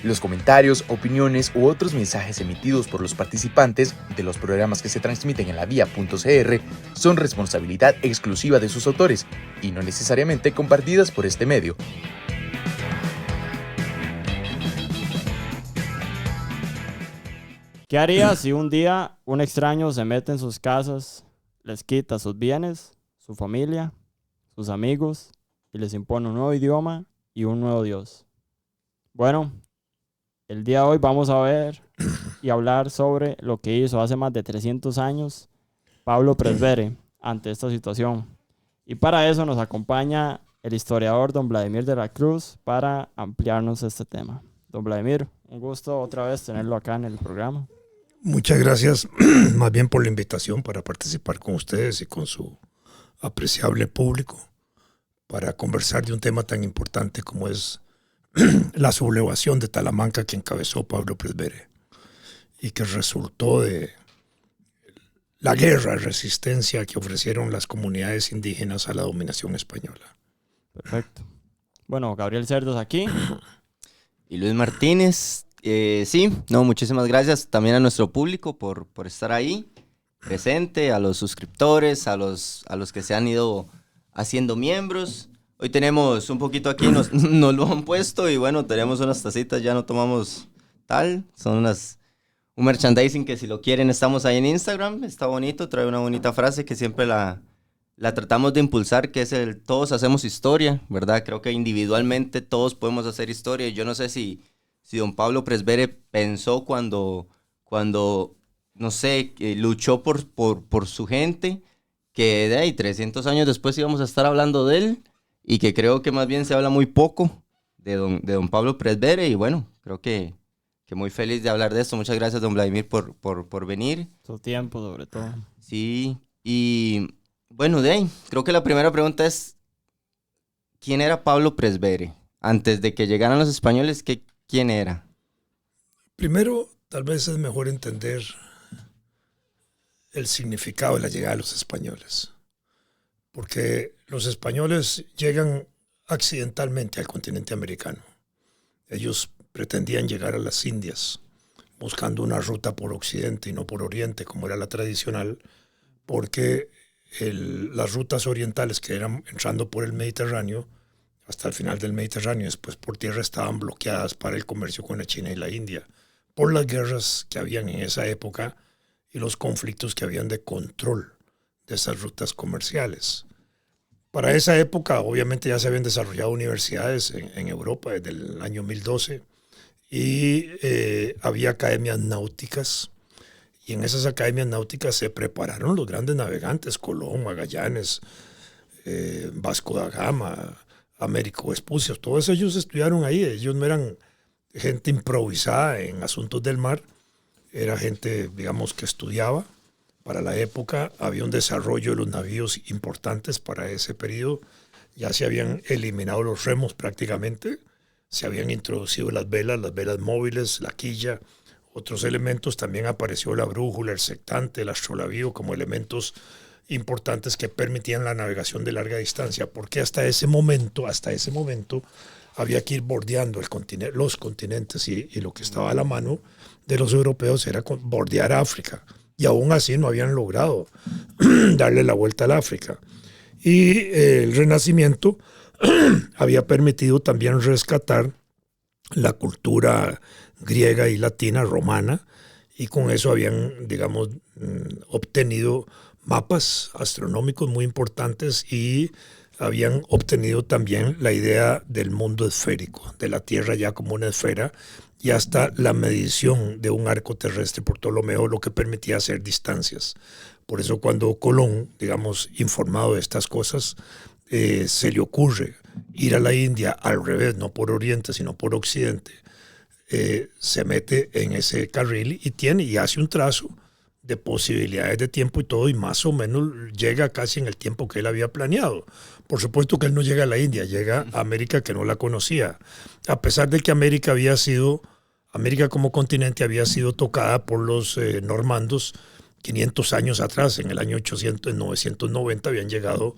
Los comentarios, opiniones u otros mensajes emitidos por los participantes de los programas que se transmiten en la vía.cr son responsabilidad exclusiva de sus autores y no necesariamente compartidas por este medio. ¿Qué haría si un día un extraño se mete en sus casas, les quita sus bienes, su familia, sus amigos y les impone un nuevo idioma y un nuevo Dios? Bueno, el día de hoy vamos a ver y hablar sobre lo que hizo hace más de 300 años Pablo Presbere ante esta situación. Y para eso nos acompaña el historiador don Vladimir de la Cruz para ampliarnos este tema. Don Vladimir, un gusto otra vez tenerlo acá en el programa. Muchas gracias más bien por la invitación para participar con ustedes y con su apreciable público para conversar de un tema tan importante como es la sublevación de Talamanca que encabezó Pablo Presbere y que resultó de la guerra de resistencia que ofrecieron las comunidades indígenas a la dominación española. Perfecto. Bueno, Gabriel Cerdos aquí. Y Luis Martínez. Muchísimas gracias también a nuestro público por estar ahí presente, a los suscriptores, a los que se han ido haciendo miembros. Hoy tenemos un poquito aquí, nos lo han puesto y bueno, tenemos unas tacitas, ya no tomamos tal, son un merchandising que si lo quieren estamos ahí en Instagram, está bonito, trae una bonita frase que siempre la tratamos de impulsar, que es el todos hacemos historia, ¿verdad? Creo que individualmente todos podemos hacer historia y yo no sé si don Pablo Presbere pensó cuando no sé, luchó por su gente, que de ahí 300 años después íbamos a estar hablando de él, y que creo que más bien se habla muy poco de don Pablo Presbere, y bueno, creo que muy feliz de hablar de esto. Muchas gracias, don Vladimir, por venir. Su tiempo, sobre todo. Sí, y bueno, de ahí, creo que la primera pregunta es, ¿quién era Pablo Presbere? Antes de que llegaran los españoles, ¿quién era? Primero, tal vez es mejor entender el significado de la llegada de los españoles, porque los españoles llegan accidentalmente al continente americano. Ellos pretendían llegar a las Indias buscando una ruta por occidente y no por oriente, como era la tradicional, porque las rutas orientales que eran entrando por el Mediterráneo, hasta el final del Mediterráneo, después por tierra, estaban bloqueadas para el comercio con la China y la India, por las guerras que habían en esa época y los conflictos que habían de control de esas rutas comerciales. Para esa época, obviamente, ya se habían desarrollado universidades en Europa desde el año 1012 y había academias náuticas, y en esas academias náuticas se prepararon los grandes navegantes, Colón, Magallanes, Vasco da Gama, Américo Vespucio, todos ellos estudiaron ahí. Ellos no eran gente improvisada en asuntos del mar, era gente, digamos, que estudiaba. Para la época había un desarrollo de los navíos importantes para ese periodo. Ya se habían eliminado los remos prácticamente, se habían introducido las velas móviles, la quilla, otros elementos. También apareció la brújula, el sectante, el astrolabio como elementos importantes que permitían la navegación de larga distancia, porque hasta ese momento había que ir bordeando los continentes y lo que estaba a la mano de los europeos era bordear África, y aún así no habían logrado darle la vuelta al África. Y el Renacimiento había permitido también rescatar la cultura griega y latina, romana, y con eso habían, digamos, obtenido mapas astronómicos muy importantes y habían obtenido también la idea del mundo esférico, de la Tierra ya como una esfera, y hasta la medición de un arco terrestre por Ptolomeo, lo que permitía hacer distancias. Por eso cuando Colón, digamos, informado de estas cosas, se le ocurre ir a la India al revés, no por oriente, sino por occidente, se mete en ese carril y hace un trazo de posibilidades de tiempo y todo, y más o menos llega casi en el tiempo que él había planeado. Por supuesto que él no llega a la India, llega a América, que no la conocía, a pesar de que América como continente había sido tocada por los normandos 500 años atrás. En el año 990 habían llegado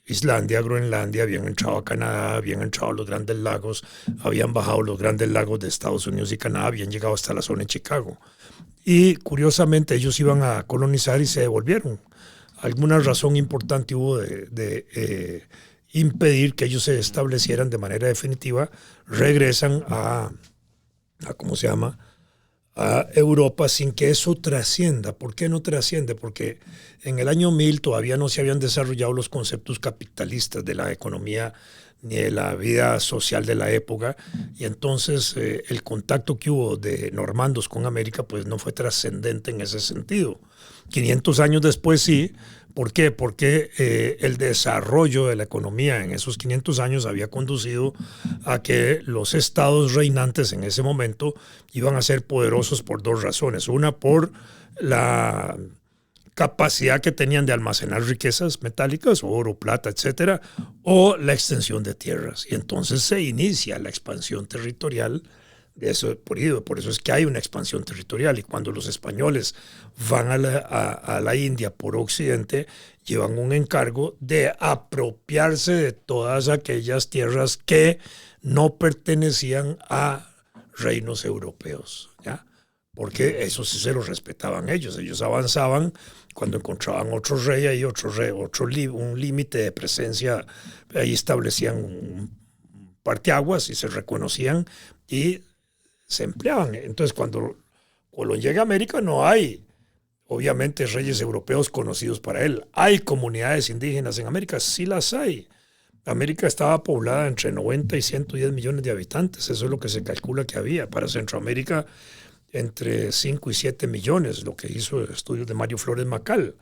Islandia, Groenlandia, habían entrado a Canadá, habían entrado a los Grandes Lagos, habían bajado los Grandes Lagos de Estados Unidos y Canadá, habían llegado hasta la zona de Chicago. Y curiosamente ellos iban a colonizar y se devolvieron. Alguna razón importante hubo de impedir que ellos se establecieran de manera definitiva, regresan a ¿cómo se llama?, a Europa sin que eso trascienda. ¿Por qué no trasciende? Porque en el año 1000 todavía no se habían desarrollado los conceptos capitalistas de la economía ni de la vida social de la época, y entonces el contacto que hubo de normandos con América pues no fue trascendente en ese sentido. 500 años después sí. ¿Por qué? Porque el desarrollo de la economía en esos 500 años había conducido a que los estados reinantes en ese momento iban a ser poderosos por dos razones. Una, por la capacidad que tenían de almacenar riquezas metálicas, oro, plata, etcétera, o la extensión de tierras. Y entonces se inicia la expansión territorial de eso. Por eso es que hay una expansión territorial, y cuando los españoles van a la India por occidente, llevan un encargo de apropiarse de todas aquellas tierras que no pertenecían a reinos europeos, ¿ya? Porque eso sí se lo respetaban ellos. Ellos avanzaban cuando encontraban otro rey ahí, un límite de presencia, ahí establecían un parteaguas y se reconocían y se empleaban. Entonces, cuando Colón llega a América, no hay, obviamente, reyes europeos conocidos para él. ¿Hay comunidades indígenas en América? Sí las hay. América estaba poblada entre 90 y 110 millones de habitantes. Eso es lo que se calcula que había. Para Centroamérica, entre 5 y 7 millones, lo que hizo estudios de Mario Flores Macal,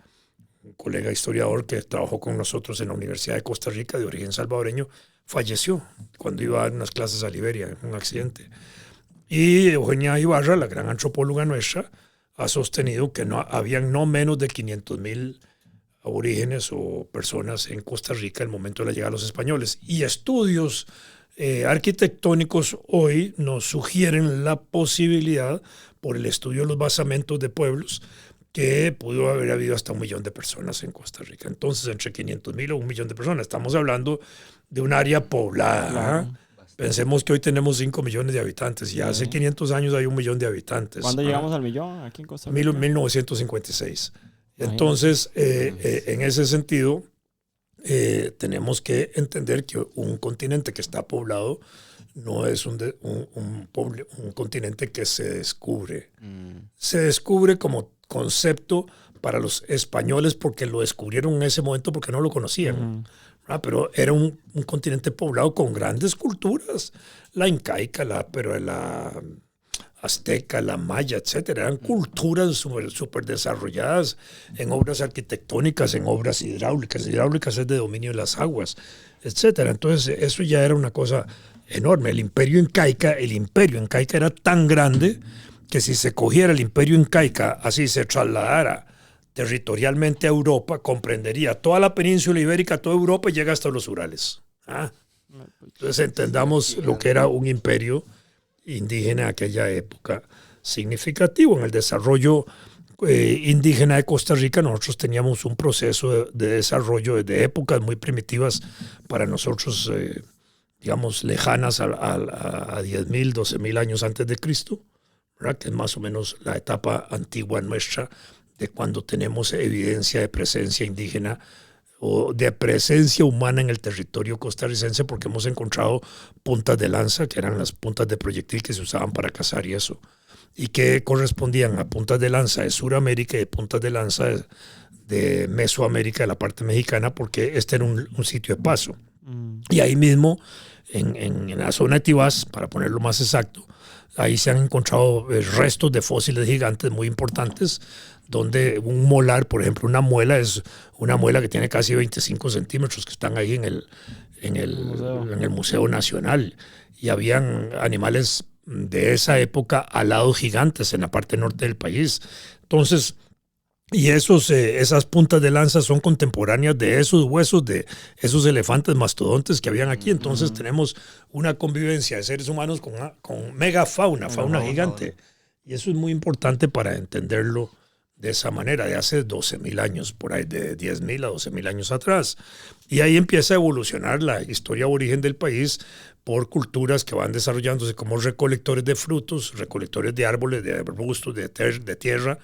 un colega historiador que trabajó con nosotros en la Universidad de Costa Rica, de origen salvadoreño, falleció cuando iba a dar unas clases a Liberia en un accidente. Y Eugenia Ibarra, la gran antropóloga nuestra, ha sostenido que habían no menos de 500,000 aborígenes o personas en Costa Rica al momento de la llegada de los españoles. Y estudios arquitectónicos hoy nos sugieren la posibilidad, por el estudio de los basamentos de pueblos, que pudo haber habido hasta 1 millón de personas en Costa Rica. Entonces, entre 500,000 o 1 millón de personas. Estamos hablando de un área poblada. Claro. Pensemos que hoy tenemos 5 millones de habitantes y hace 500 años hay 1 millón de habitantes. ¿Cuándo llegamos al millón aquí en Costa Rica? 1956. Entonces, en ese sentido, tenemos que entender que un continente que está poblado no es un continente que se descubre. Se descubre como concepto para los españoles porque lo descubrieron en ese momento porque no lo conocían. Pero era un continente poblado con grandes culturas, la incaica, la azteca, la maya, etcétera. Eran culturas súper desarrolladas en obras arquitectónicas, en obras hidráulicas. Hidráulicas es de dominio de las aguas, etcétera. Entonces eso ya era una cosa enorme. El imperio incaica era tan grande que si se cogiera el imperio incaica, así se trasladara territorialmente a Europa, comprendería toda la península ibérica, toda Europa, y llega hasta los Urales. Entonces entendamos lo que era un imperio indígena en aquella época significativo. En el desarrollo indígena de Costa Rica, nosotros teníamos un proceso de desarrollo desde épocas muy primitivas para nosotros, digamos, lejanas a 10,000, 12,000 años antes de Cristo, ¿verdad? Que es más o menos la etapa antigua nuestra, de cuando tenemos evidencia de presencia indígena o de presencia humana en el territorio costarricense, porque hemos encontrado puntas de lanza, que eran las puntas de proyectil que se usaban para cazar y eso, y que correspondían a puntas de lanza de Sudamérica y de puntas de lanza de Mesoamérica, de la parte mexicana, porque este era un sitio de paso. Y ahí mismo, en la zona de Tibás, para ponerlo más exacto, ahí se han encontrado restos de fósiles gigantes muy importantes, donde un molar, por ejemplo, una muela es una muela que tiene casi 25 centímetros, que están ahí en el Museo Nacional. Y habían animales de esa época alados gigantes en la parte norte del país. Entonces, y esas puntas de lanza son contemporáneas de esos huesos de esos elefantes mastodontes que habían aquí. Entonces tenemos una convivencia de seres humanos con megafauna, fauna gigante. Y eso es muy importante para entenderlo de esa manera, de hace 12.000 años, por ahí de 10.000 a 12.000 años atrás. Y ahí empieza a evolucionar la historia aborigen del país por culturas que van desarrollándose como recolectores de frutos, recolectores de árboles, de arbustos, de tierra,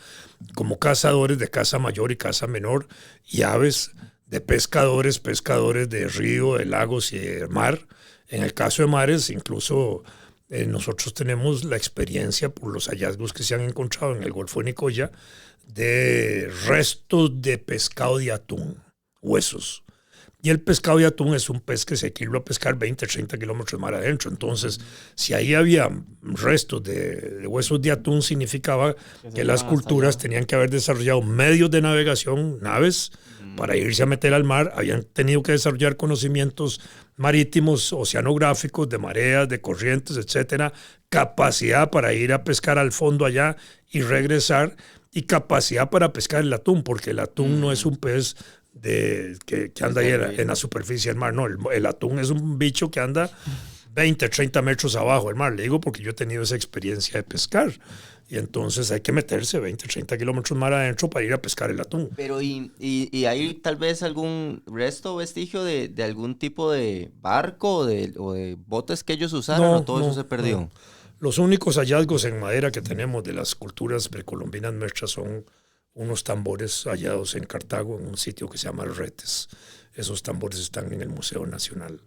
como cazadores de caza mayor y caza menor, y aves, de pescadores, pescadores de río, de lagos y de mar. En el caso de mares, incluso nosotros tenemos la experiencia por los hallazgos que se han encontrado en el Golfo de Nicoya de restos de pescado de atún, huesos. Y el pescado de atún es un pez que se equilibra a pescar 20, 30 kilómetros mar adentro. Entonces, si ahí había restos de huesos de atún, significaba que las culturas tenían que haber desarrollado medios de navegación, naves, para irse a meter al mar. Habían tenido que desarrollar conocimientos marítimos, oceanográficos, de mareas, de corrientes, etcétera, capacidad para ir a pescar al fondo allá y regresar, y capacidad para pescar el atún, porque el atún no es un pez que anda ahí en la superficie del mar. No, el atún es un bicho que anda 20, 30 metros abajo del mar. Le digo porque yo he tenido esa experiencia de pescar. Y entonces hay que meterse 20, 30 kilómetros mar adentro para ir a pescar el atún. Pero ¿y hay tal vez algún resto o vestigio de algún tipo de barco o de botes que ellos usaron, o todo eso se perdió? No. Los únicos hallazgos en madera que tenemos de las culturas precolombinas nuestras son unos tambores hallados en Cartago, en un sitio que se llama Retes. Esos tambores están en el Museo Nacional.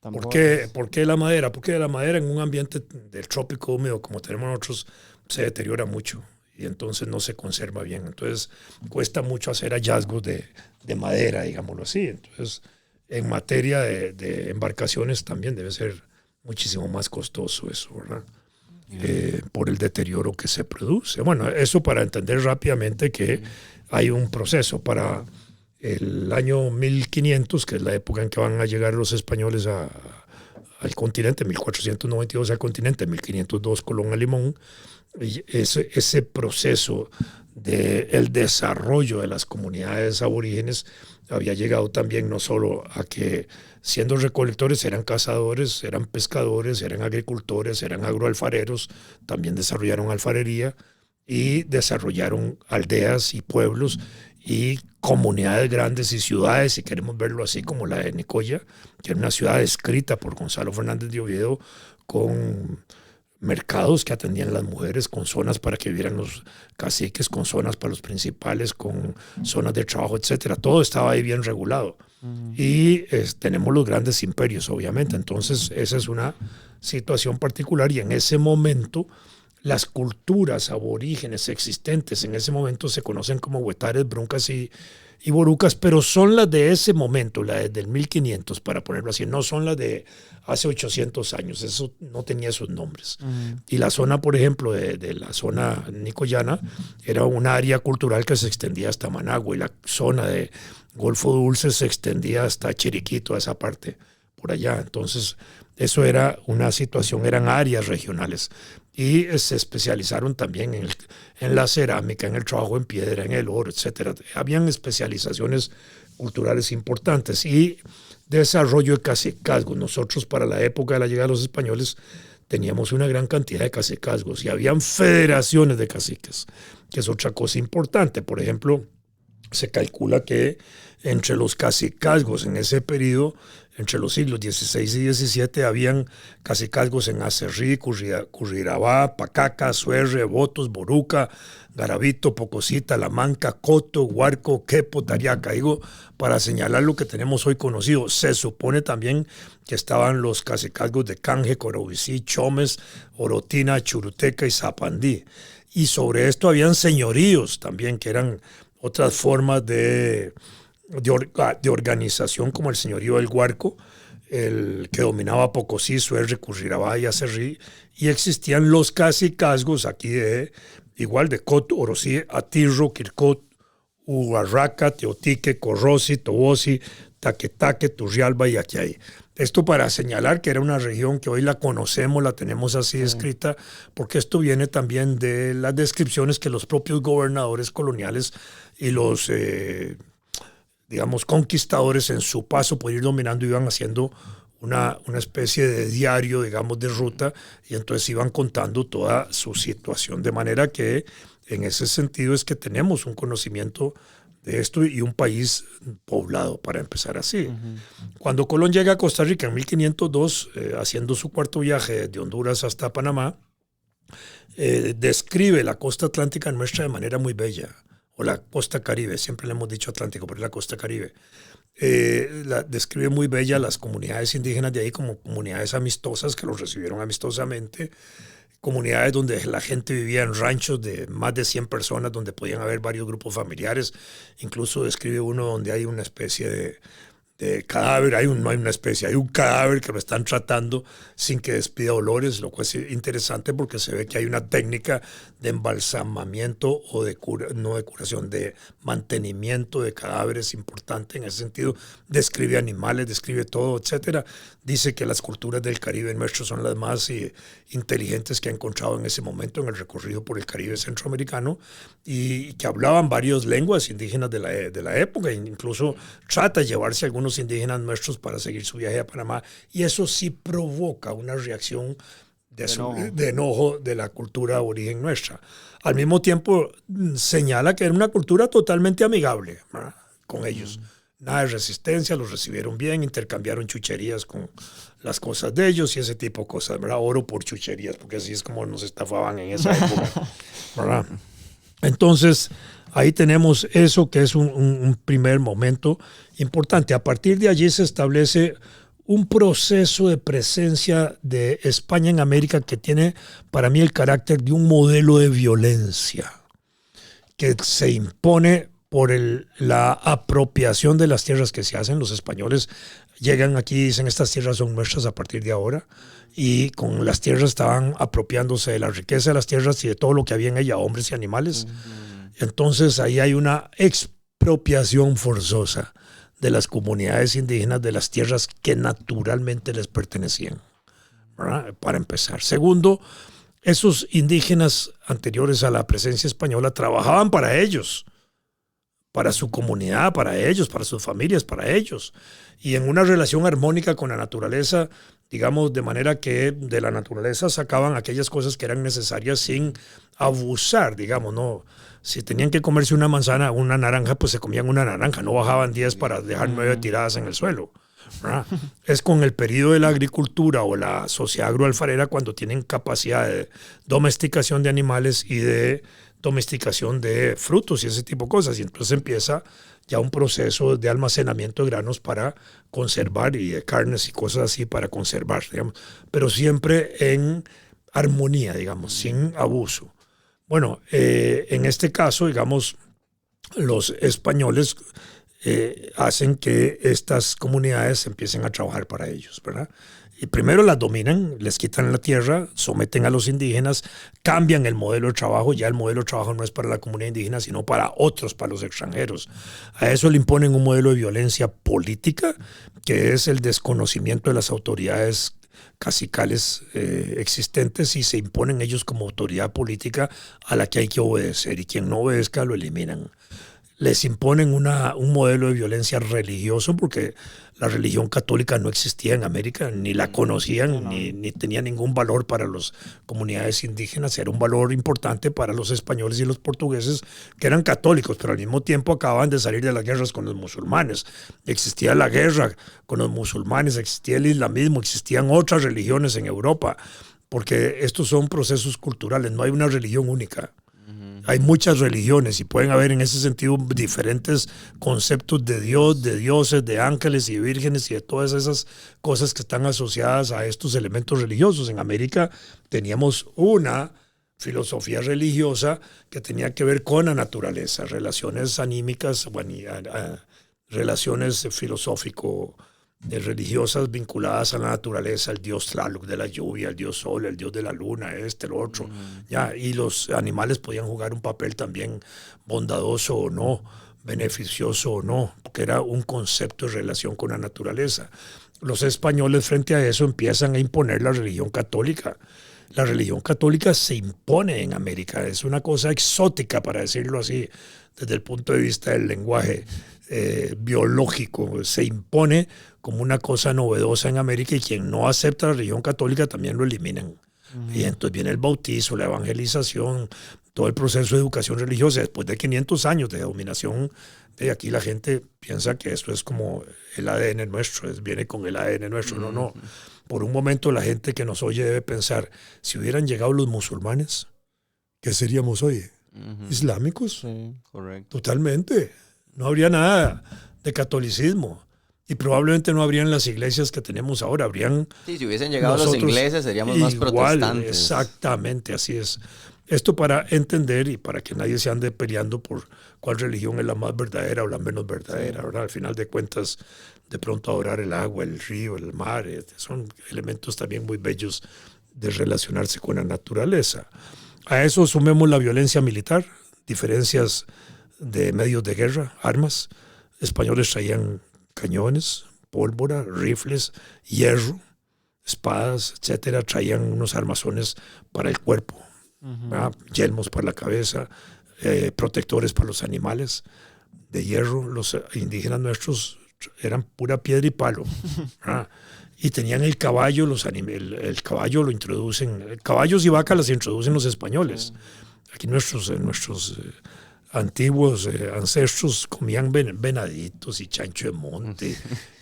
¿Por qué la madera? Porque la madera en un ambiente del trópico húmedo como tenemos nosotros se deteriora mucho y entonces no se conserva bien. Entonces cuesta mucho hacer hallazgos de madera, digámoslo así. Entonces, en materia de embarcaciones también debe ser muchísimo más costoso eso, ¿verdad? Por el deterioro que se produce. Bueno, eso para entender rápidamente que hay un proceso. Para el año 1500, que es la época en que van a llegar los españoles al continente, 1492 al continente, 1502 Colón a Limón, y ese proceso del desarrollo de las comunidades aborígenes había llegado también no solo a que siendo recolectores eran cazadores, eran pescadores, eran agricultores, eran agroalfareros, también desarrollaron alfarería y desarrollaron aldeas y pueblos y comunidades grandes y ciudades, si queremos verlo así, como la de Nicoya, que era una ciudad escrita por Gonzalo Fernández de Oviedo, con mercados que atendían a las mujeres, con zonas para que vivieran los caciques, con zonas para los principales, con zonas de trabajo, etcétera. Todo estaba ahí bien regulado. Y tenemos los grandes imperios, obviamente. Entonces, esa es una situación particular, y en ese momento las culturas aborígenes existentes en ese momento se conocen como huetares, bruncas y borucas, pero son las de ese momento, las del 1500, para ponerlo así, no son las de hace 800 años, eso no tenía esos nombres. Y la zona, por ejemplo, de la zona nicoyana, era un área cultural que se extendía hasta Managua, y la zona de Golfo Dulce se extendía hasta Chiriquito, a esa parte, por allá. Entonces, eso era una situación, eran áreas regionales. Y se especializaron también en la cerámica, en el trabajo en piedra, en el oro, etc. Habían especializaciones culturales importantes y desarrollo de cacicazgos. Nosotros, para la época de la llegada de los españoles, teníamos una gran cantidad de cacicazgos y habían federaciones de caciques, que es otra cosa importante. Por ejemplo, se calcula que entre los cacicazgos en ese periodo, entre los siglos XVI y XVII, habían cacicazgos en Acerrí, Currirabá, Pacaca, Suerre, Botos, Boruca, Garavito, Pocosí, Talamanca, Coto, Huarco, Quepo, Tariaca. Digo, para señalar lo que tenemos hoy conocido. Se supone también que estaban los cacicazgos de Canje, Corobicí, Chomes, Orotina, Churuteca y Zapandí. Y sobre esto habían señoríos también, que eran otras formas de organización, como el señorío del Huarco, el que dominaba Pocosí, Suerre, Currirabá y Acerrí, y existían los cacicazgos aquí igual de Cot, Orosí, Atirro, Quircot, Ubarraca, Teotique, Corrosi, Tobosi, Taquetaque, Turrialba y Aquiay. Esto para señalar que era una región que hoy la conocemos, la tenemos así escrita, porque esto viene también de las descripciones que los propios gobernadores coloniales y los digamos, conquistadores en su paso por ir dominando iban haciendo una especie de diario, digamos, de ruta, y entonces iban contando toda su situación, de manera que en ese sentido es que tenemos un conocimiento de esto y un país poblado, para empezar así. Cuando Colón llega a Costa Rica en 1502, haciendo su cuarto viaje de Honduras hasta Panamá, describe la costa atlántica nuestra de manera muy bella, o la costa caribe, siempre le hemos dicho Atlántico, pero es la costa caribe. Describe muy bella las comunidades indígenas de ahí como comunidades amistosas que los recibieron amistosamente, comunidades donde la gente vivía en ranchos de más de 100 personas, donde podían haber varios grupos familiares. Incluso describe uno donde hay una especie de cadáver, no hay una especie, hay un cadáver que lo están tratando sin que despida olores, lo cual es interesante porque se ve que hay una técnica de embalsamamiento o no de curación, de mantenimiento de cadáveres importante en ese sentido. Describe animales, describe todo, etcétera. Dice que las culturas del Caribe nuestro son las más inteligentes que ha encontrado en ese momento en el recorrido por el Caribe centroamericano, y que hablaban varias lenguas indígenas de la época, e incluso trata de llevarse a algunos indígenas nuestros para seguir su viaje a Panamá, y eso sí provoca una reacción de enojo de la cultura aborigen nuestra. Al mismo tiempo señala que era una cultura totalmente amigable, ¿verdad?, con ellos. Nada de resistencia, los recibieron bien, intercambiaron chucherías con las cosas de ellos y ese tipo de cosas, ¿verdad? Oro por chucherías, porque así es como nos estafaban en esa época, ¿verdad? Entonces, ahí tenemos eso, que es un primer momento importante. A partir de allí se establece un proceso de presencia de España en América que tiene para mí el carácter de un modelo de violencia que se impone por la apropiación de las tierras que se hacen. Los españoles llegan aquí y dicen: estas tierras son nuestras a partir de ahora, y con las tierras estaban apropiándose de la riqueza de las tierras y de todo lo que había en ella, hombres y animales. Entonces ahí hay una expropiación forzosa de las comunidades indígenas de las tierras que naturalmente les pertenecían, ¿verdad?, para empezar. Segundo, esos indígenas anteriores a la presencia española trabajaban para ellos, para su comunidad, para ellos, para sus familias, para ellos, y en una relación armónica con la naturaleza, digamos, de manera que de la naturaleza sacaban aquellas cosas que eran necesarias sin abusar, digamos, ¿no? Si tenían que comerse una manzana, una naranja, pues se comían una naranja, no bajaban 10 para dejar 9 tiradas en el suelo, ¿verdad? Es con el periodo de la agricultura o la sociedad agroalfarera cuando tienen capacidad de domesticación de animales y de domesticación de frutos y ese tipo de cosas, y entonces empieza ya un proceso de almacenamiento de granos para conservar, y de carnes y cosas así para conservar, digamos, pero siempre en armonía, digamos, sin abuso. Bueno, en este caso, digamos, los españoles hacen que estas comunidades empiecen a trabajar para ellos, ¿verdad? Y primero las dominan, les quitan la tierra, someten a los indígenas, cambian el modelo de trabajo. Ya el modelo de trabajo no es para la comunidad indígena, sino para otros, para los extranjeros. A eso le imponen un modelo de violencia política, que es el desconocimiento de las autoridades cacicales existentes, y se imponen ellos como autoridad política a la que hay que obedecer, y quien no obedezca lo eliminan. Les imponen un modelo de violencia religioso, porque la religión católica no existía en América, ni la conocían, ni tenía ningún valor para las comunidades indígenas. Era un valor importante para los españoles y los portugueses, que eran católicos, pero al mismo tiempo acababan de salir de las guerras con los musulmanes. Existía la guerra con los musulmanes, existía el islamismo, existían otras religiones en Europa, porque estos son procesos culturales, no hay una religión única. Hay muchas religiones y pueden haber en ese sentido diferentes conceptos de Dios, de dioses, de ángeles y de vírgenes y de todas esas cosas que están asociadas a estos elementos religiosos. En América teníamos una filosofía religiosa que tenía que ver con la naturaleza, relaciones anímicas, bueno, relaciones filosófico religiosas vinculadas a la naturaleza, el dios Tlaloc de la lluvia, el dios Sol, el dios de la luna, el otro. Ya, y los animales podían jugar un papel también bondadoso o no, beneficioso o no, porque era un concepto de relación con la naturaleza. Los españoles frente a eso empiezan a imponer la religión católica. La religión católica se impone en América, es una cosa exótica, para decirlo así, desde el punto de vista del lenguaje biológico. Se impone como una cosa novedosa en América, y quien no acepta la religión católica también lo eliminan. Y entonces viene el bautizo, la evangelización, todo el proceso de educación religiosa. Después de 500 años de dominación, de aquí la gente piensa que esto es como el ADN nuestro, viene con el ADN nuestro. No, no. Por un momento la gente que nos oye debe pensar, si hubieran llegado los musulmanes, ¿qué seríamos hoy? ¿Islámicos? Sí. Correcto. Totalmente. No habría nada de catolicismo. Y probablemente no habrían las iglesias que tenemos ahora. Habrían... Sí, si hubiesen llegado los nosotros ingleses seríamos más igual, protestantes. Exactamente, así es. Esto para entender y para que nadie se ande peleando por cuál religión es la más verdadera o la menos verdadera, ¿verdad? Al final de cuentas, de pronto adorar el agua, el río, el mar, son elementos también muy bellos de relacionarse con la naturaleza. A eso sumemos la violencia militar, diferencias de medios de guerra, armas. Españoles traían cañones, pólvora, rifles, hierro, espadas, etcétera. Traían unos armazones para el cuerpo, yelmos para la cabeza, protectores para los animales de hierro. Los indígenas nuestros eran pura piedra y palo. Y tenían el caballo, el caballo lo introducen, caballos y vacas las introducen los españoles. Aquí nuestros antiguos ancestros comían venaditos y chancho de monte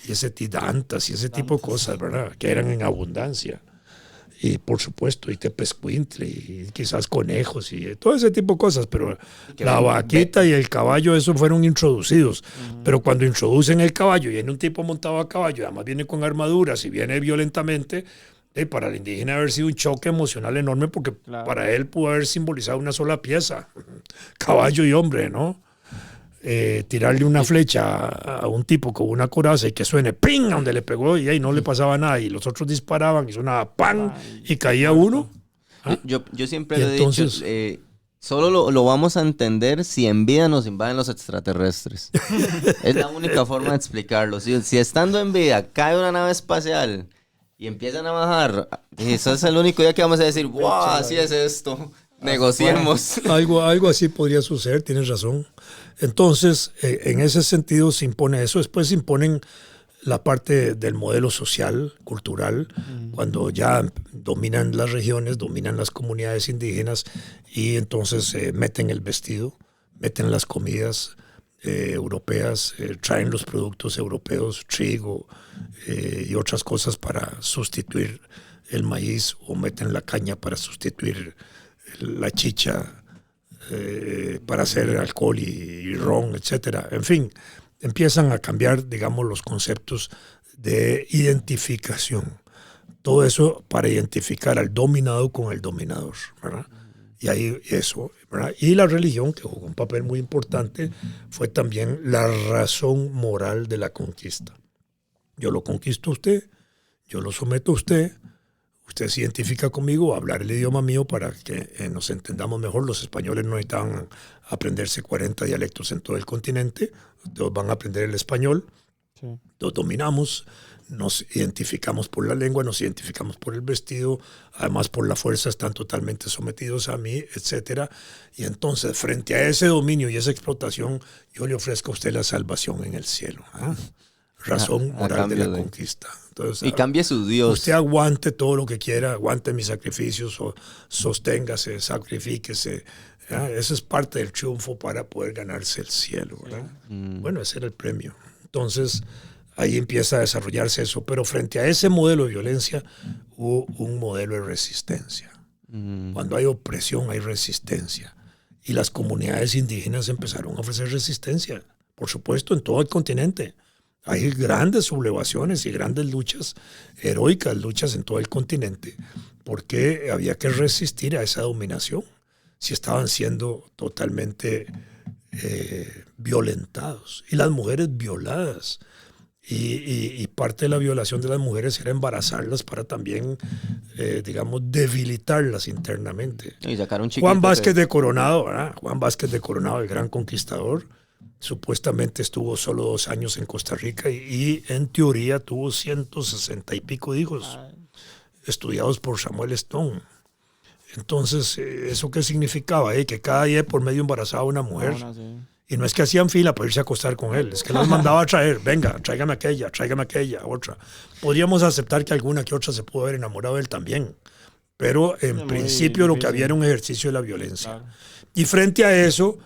y ese tidantas y ese tipo de cosas, ¿verdad? Que eran en abundancia. Y por supuesto, y tepezcuintle, y quizás conejos, y todo ese tipo de cosas, pero la vaquita y el caballo, eso fueron introducidos. Pero cuando introducen el caballo, y viene un tipo montado a caballo, además viene con armaduras y viene violentamente, para el indígena haber sido un choque emocional enorme, porque para él pudo haber simbolizado una sola pieza, caballo y hombre, ¿no? Tirarle una flecha a un tipo con una coraza y que suene ¡ping! A donde le pegó y ahí no le pasaba nada, y los otros disparaban y sonaba ¡pam! Y caía uno. Yo siempre le he dicho, solo lo vamos a entender si en vida nos invaden los extraterrestres. Es la única forma de explicarlo. Si estando en vida cae una nave espacial y empiezan a bajar, eso es el único día que vamos a decir, ¡wow! Así es esto. Negociemos. Algo así podría suceder, tienes razón. Entonces, en ese sentido se impone eso. Después se imponen la parte del modelo social, cultural, cuando ya dominan las regiones, dominan las comunidades indígenas, y entonces meten el vestido, meten las comidas europeas, traen los productos europeos, trigo y otras cosas para sustituir el maíz, o meten la caña para sustituir la chicha, para hacer alcohol y ron, etcétera. En fin, empiezan a cambiar, digamos, los conceptos de identificación. Todo eso para identificar al dominado con el dominador, ¿verdad? Y ahí eso, ¿verdad? Y la religión, que jugó un papel muy importante, fue también la razón moral de la conquista. Yo lo conquisto a usted, yo lo someto a usted, usted se identifica conmigo, hablar el idioma mío para que nos entendamos mejor. Los españoles no necesitaban aprenderse 40 dialectos en todo el continente, todos van a aprender el español, los dominamos, nos identificamos por la lengua, nos identificamos por el vestido, además por la fuerza están totalmente sometidos a mí, etc. Y entonces, frente a ese dominio y esa explotación, yo le ofrezco a usted la salvación en el cielo. Razón moral de la conquista. Entonces, y cambie su Dios. Usted aguante todo lo que quiera, aguante mis sacrificios, o sosténgase, sacrifíquese. Eso es parte del triunfo para poder ganarse el cielo, ¿verdad? Bueno, ese era el premio. Entonces, ahí empieza a desarrollarse eso. Pero frente a ese modelo de violencia, hubo un modelo de resistencia. Cuando hay opresión, hay resistencia. Y las comunidades indígenas empezaron a ofrecer resistencia, por supuesto, en todo el continente. Hay grandes sublevaciones y grandes luchas, heroicas luchas en todo el continente, porque había que resistir a esa dominación si estaban siendo totalmente violentados. Y las mujeres violadas. Y parte de la violación de las mujeres era embarazarlas para también, digamos, debilitarlas internamente. Y sacar un chiquito Juan Vázquez de Coronado, ¿verdad? Juan Vázquez de Coronado, el gran conquistador, supuestamente estuvo solo 2 años en Costa Rica y en teoría tuvo 160 y pico de hijos estudiados por Samuel Stone. Entonces, ¿eso qué significaba? Que cada día por medio embarazaba a una mujer Y no es que hacían fila para irse a acostar con él, es que los mandaba a traer, venga, tráigame aquella, otra. Podríamos aceptar que alguna que otra se pudo haber enamorado de él también, pero en principio lo que había era un ejercicio de la violencia. Claro. Y frente a eso,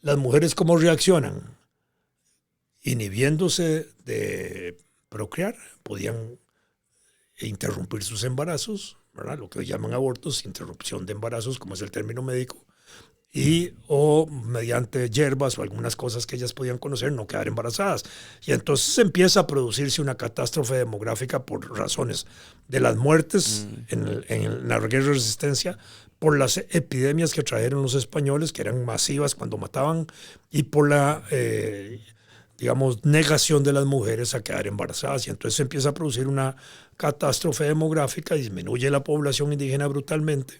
las mujeres ¿cómo reaccionan? Inhibiéndose de procrear, podían interrumpir sus embarazos, ¿verdad? Lo que llaman abortos, interrupción de embarazos, como es el término médico, o mediante hierbas o algunas cosas que ellas podían conocer, no quedar embarazadas. Y entonces empieza a producirse una catástrofe demográfica por razones de las muertes en la guerra de resistencia, por las epidemias que trajeron los españoles, que eran masivas cuando mataban, y por la, digamos, negación de las mujeres a quedar embarazadas. Y entonces se empieza a producir una catástrofe demográfica, disminuye la población indígena brutalmente,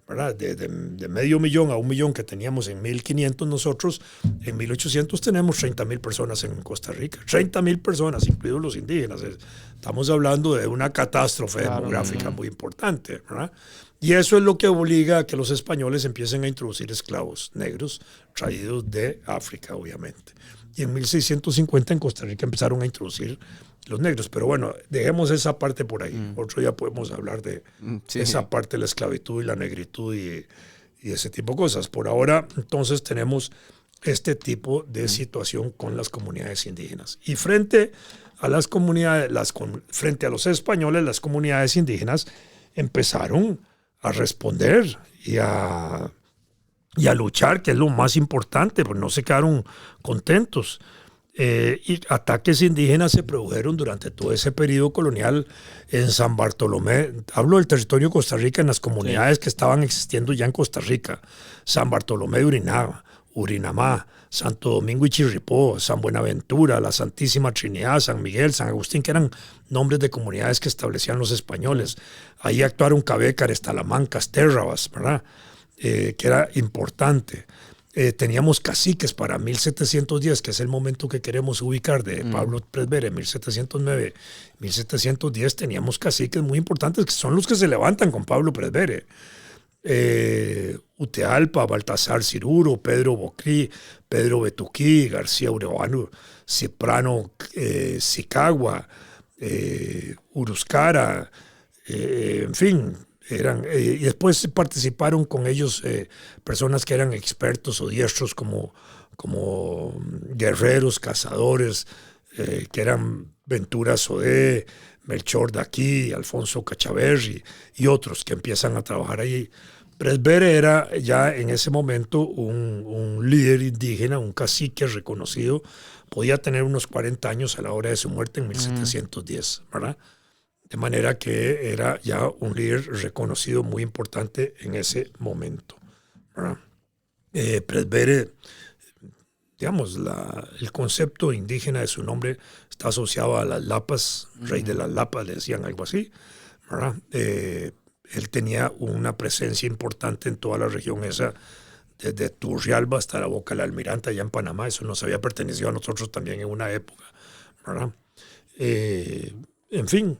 ¿verdad? De 500,000 a 1,000,000 que teníamos en 1500 nosotros, en 1800 tenemos 30,000 personas en Costa Rica. 30,000 personas, incluidos los indígenas. Estamos hablando de una catástrofe demográfica muy importante, ¿verdad? Y eso es lo que obliga a que los españoles empiecen a introducir esclavos negros traídos de África, obviamente. Y en 1650 en Costa Rica empezaron a introducir los negros. Pero bueno, dejemos esa parte por ahí. Otro día podemos hablar de esa parte de la esclavitud y la negritud y ese tipo de cosas. Por ahora, entonces, tenemos este tipo de situación con las comunidades indígenas. Y frente a las comunidades, frente a los españoles, las comunidades indígenas empezaron a responder y a luchar, que es lo más importante, pues no se quedaron contentos. Y ataques indígenas se produjeron durante todo ese periodo colonial en San Bartolomé. Hablo del territorio de Costa Rica, en las comunidades que estaban existiendo ya en Costa Rica. San Bartolomé de Urinamá, Santo Domingo y Chirripó, San Buenaventura, la Santísima Trinidad, San Miguel, San Agustín, que eran nombres de comunidades que establecían los españoles. Ahí actuaron Cabécares, Talamancas, Térrabas, ¿verdad? Que era importante. Teníamos caciques para 1710, que es el momento que queremos ubicar de Pablo Presbere, 1709, 1710, teníamos caciques muy importantes, que son los que se levantan con Pablo Presbere. Utealpa, Baltasar Ciruro, Pedro Bocrí, Pedro Betuquí, García Urevano, Ciprano Sicagua, Uruscara, en fin. Y después participaron con ellos personas que eran expertos o diestros como guerreros, cazadores, que eran Ventura Sodé, Melchor Daquí, Alfonso Cachaverri y otros que empiezan a trabajar ahí. Presbere era ya en ese momento un líder indígena, un cacique reconocido. Podía tener unos 40 años a la hora de su muerte en 1710, ¿verdad? De manera que era ya un líder reconocido muy importante en ese momento, ¿verdad? Presbere, digamos, el concepto indígena de su nombre está asociado a las Lapas, rey de las Lapas, le decían algo así, ¿verdad? Él tenía una presencia importante en toda la región esa, desde Turrialba hasta la Boca del Almirante, allá en Panamá. Eso nos había pertenecido a nosotros también en una época, ¿verdad? En fin,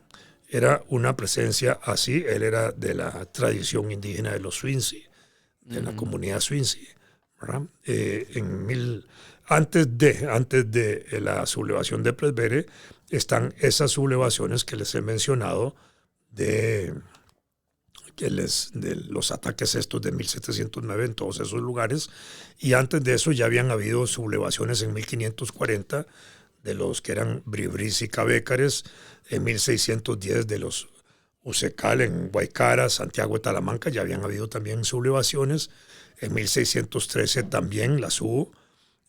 era una presencia así. Él era de la tradición indígena de los Swinsi, de la comunidad Swinsi, ¿verdad? Antes de la sublevación de Presbere están esas sublevaciones que les he mencionado de los ataques estos de 1709 en todos esos lugares, y antes de eso ya habían habido sublevaciones en 1540 de los que eran Bribris y Cabécares, en 1610 de los Ucecal en Guaycara, Santiago de Talamanca, ya habían habido también sublevaciones, en 1613 también las hubo,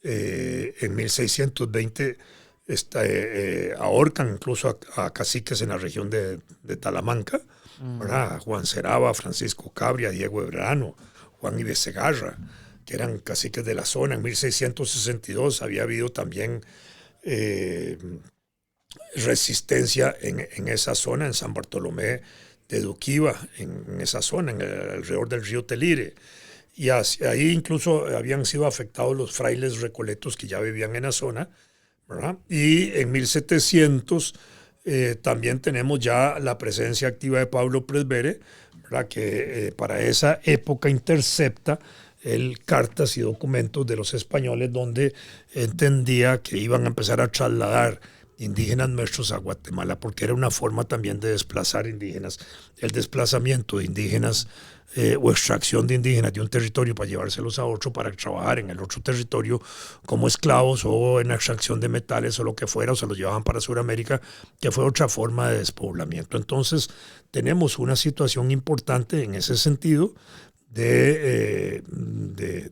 en 1620 ahorcan incluso a caciques en la región de Talamanca, ¿verdad? Juan Ceraba, Francisco Cabria, Diego Ebrano, Juan Ibe Segarra, que eran caciques de la zona. En 1662 había habido también resistencia en esa zona, en San Bartolomé de Duquiva, en esa zona, alrededor del río Telire. Y ahí incluso habían sido afectados los frailes recoletos que ya vivían en la zona, ¿verdad? Y en 1700 también tenemos ya la presencia activa de Pablo Presbere, ¿verdad? Que para esa época intercepta cartas y documentos de los españoles donde entendía que iban a empezar a trasladar indígenas nuestros a Guatemala, porque era una forma también de desplazar indígenas. El desplazamiento de indígenas o extracción de indígenas de un territorio para llevárselos a otro, para trabajar en el otro territorio como esclavos o en la extracción de metales o lo que fuera, o se los llevaban para Sudamérica, que fue otra forma de despoblamiento. Entonces tenemos una situación importante en ese sentido de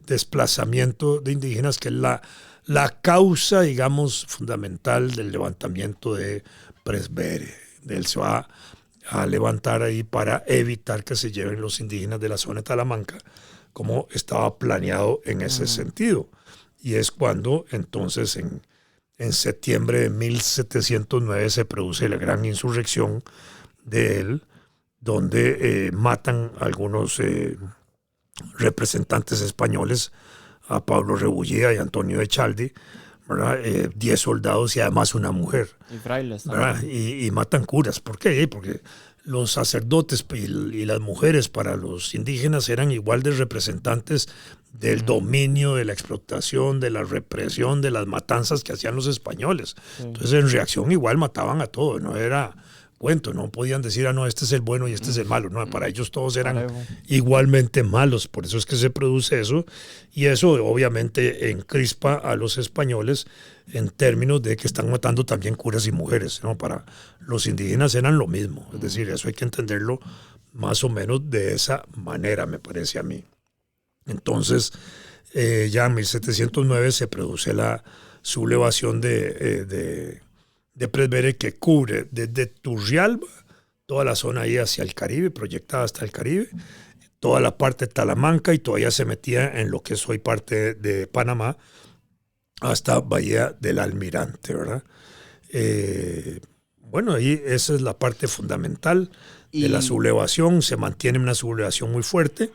desplazamiento de indígenas, que es la causa, digamos, fundamental del levantamiento de Presbere. Él se va a levantar ahí para evitar que se lleven los indígenas de la zona de Talamanca, como estaba planeado en ese sentido. Y es cuando entonces en septiembre de 1709 se produce la gran insurrección de él, donde matan a algunos representantes españoles, a Pablo Rebullía y Antonio Echalde, ¿verdad? 10 soldados y además una mujer. Y frailes también. Y matan curas. ¿Por qué? Porque los sacerdotes y las mujeres para los indígenas eran igual de representantes del dominio, de la explotación, de la represión, de las matanzas que hacían los españoles. Sí. Entonces, en reacción igual mataban a todo, no era cuento, no podían decir, no, este es el bueno y este es el malo, no, para ellos todos eran igualmente malos, por eso es que se produce eso, y eso obviamente encrispa a los españoles en términos de que están matando también curas y mujeres, ¿no? Para los indígenas eran lo mismo, es decir, eso hay que entenderlo más o menos de esa manera, me parece a mí. Entonces, ya en 1709 se produce la sublevación de Presbere, que cubre desde Turrialba, toda la zona ahí hacia el Caribe, proyectada hasta el Caribe, toda la parte de Talamanca, y todavía se metía en lo que es hoy parte de Panamá, hasta Bahía del Almirante, ¿verdad? Bueno, ahí esa es la parte fundamental de la sublevación. Se mantiene una sublevación muy fuerte,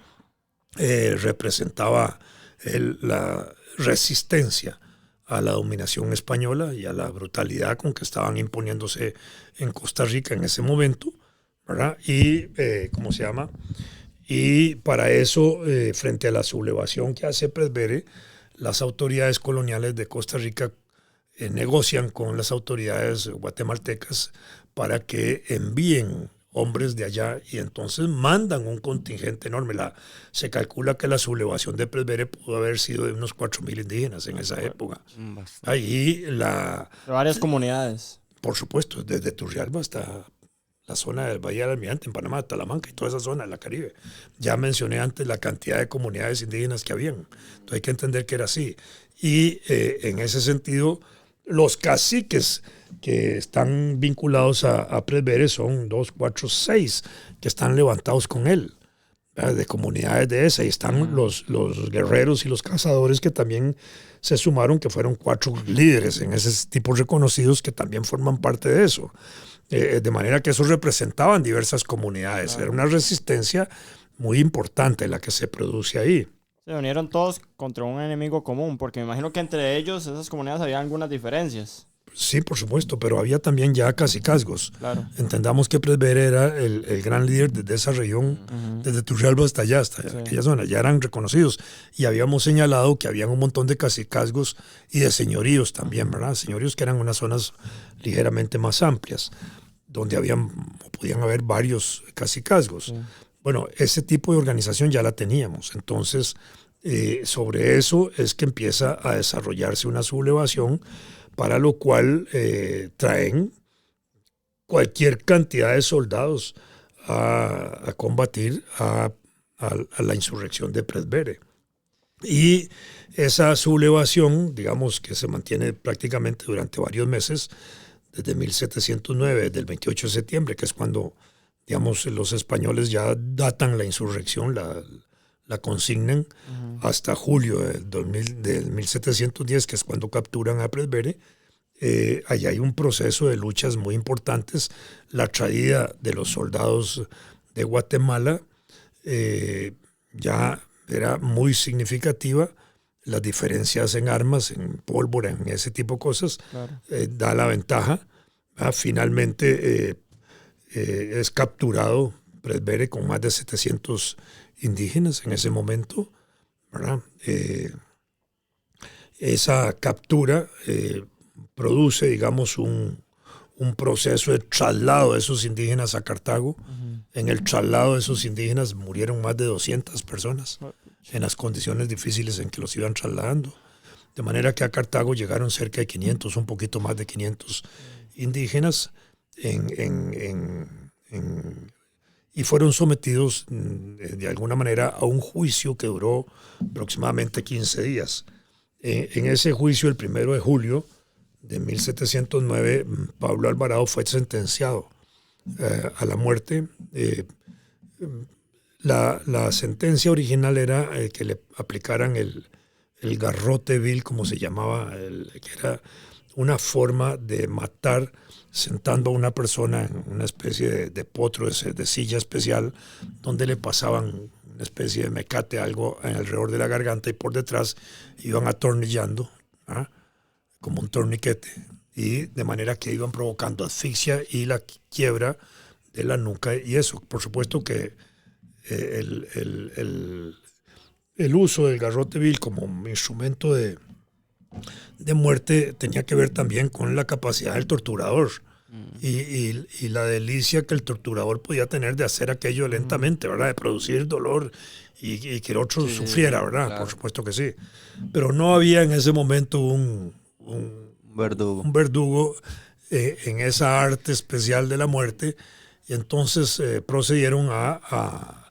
representaba la resistencia a la dominación española y a la brutalidad con que estaban imponiéndose en Costa Rica en ese momento, ¿verdad? Y, ¿cómo se llama? Y para eso, frente a la sublevación que hace Presbere, las autoridades coloniales de Costa Rica negocian con las autoridades guatemaltecas para que envíen hombres de allá, y entonces mandan un contingente enorme. Se calcula que la sublevación de Presbere pudo haber sido de unos 4,000 indígenas en esa época. Ahí de varias comunidades. Por supuesto, desde Turrialba hasta la zona del Valle del Almirante, en Panamá, Talamanca y toda esa zona de la Caribe. Ya mencioné antes la cantidad de comunidades indígenas que habían. Entonces hay que entender que era así. Y en ese sentido, los caciques que están vinculados a Presbere son 2, 4, 6 que están levantados con él, ¿verdad? De comunidades de esa, y están los guerreros y los cazadores que también se sumaron, que fueron 4 líderes en ese tipo reconocidos que también forman parte de eso, de manera que eso representaban diversas comunidades. Era una resistencia muy importante la que se produce ahí. Se unieron todos contra un enemigo común, porque me imagino que entre ellos, esas comunidades, había algunas diferencias. Sí, por supuesto, pero había también ya cacicazgos. Claro. Entendamos que Presbere era el gran líder desde esa región, desde Turrialba hasta allá, hasta aquella zona, ya eran reconocidos. Y habíamos señalado que habían un montón de cacicazgos y de señoríos también, ¿verdad? Señoríos que eran unas zonas ligeramente más amplias, donde podían haber varios cacicazgos. Sí. Bueno, ese tipo de organización ya la teníamos. Entonces, sobre eso es que empieza a desarrollarse una sublevación, para lo cual traen cualquier cantidad de soldados a combatir a la insurrección de Presbere. Y esa sublevación, digamos, que se mantiene prácticamente durante varios meses, desde 1709, desde el 28 de septiembre, que es cuando, digamos, los españoles ya datan la insurrección, la consignan, hasta julio del 1710, que es cuando capturan a Presbere. Allá hay un proceso de luchas muy importantes. La traída de los soldados de Guatemala ya era muy significativa. Las diferencias en armas, en pólvora, en ese tipo de cosas, claro, da la ventaja. Finalmente es capturado Presbere con más de 700 indígenas en ese momento, ¿verdad? Esa captura produce, digamos, un proceso de traslado de esos indígenas a Cartago. En el traslado de esos indígenas murieron más de 200 personas en las condiciones difíciles en que los iban trasladando. De manera que a Cartago llegaron cerca de 500, un poquito más de 500 indígenas y fueron sometidos de alguna manera a un juicio que duró aproximadamente 15 días. En ese juicio, el 1 de julio de 1709, Pablo Alvarado fue sentenciado a la muerte. La sentencia original era que le aplicaran el garrote vil, como se llamaba, que era una forma de matar sentando a una persona en una especie de potro, de silla especial, donde le pasaban una especie de mecate, algo alrededor de la garganta, y por detrás iban atornillando, como un torniquete, y de manera que iban provocando asfixia y la quiebra de la nuca. Y eso, por supuesto que el uso del garrote vil como instrumento de muerte tenía que ver también con la capacidad del torturador y la delicia que el torturador podía tener de hacer aquello lentamente, ¿verdad? De producir dolor y que el otro sufriera, ¿verdad? Claro. Por supuesto que sí. Pero no había en ese momento un verdugo en esa arte especial de la muerte, y entonces procedieron a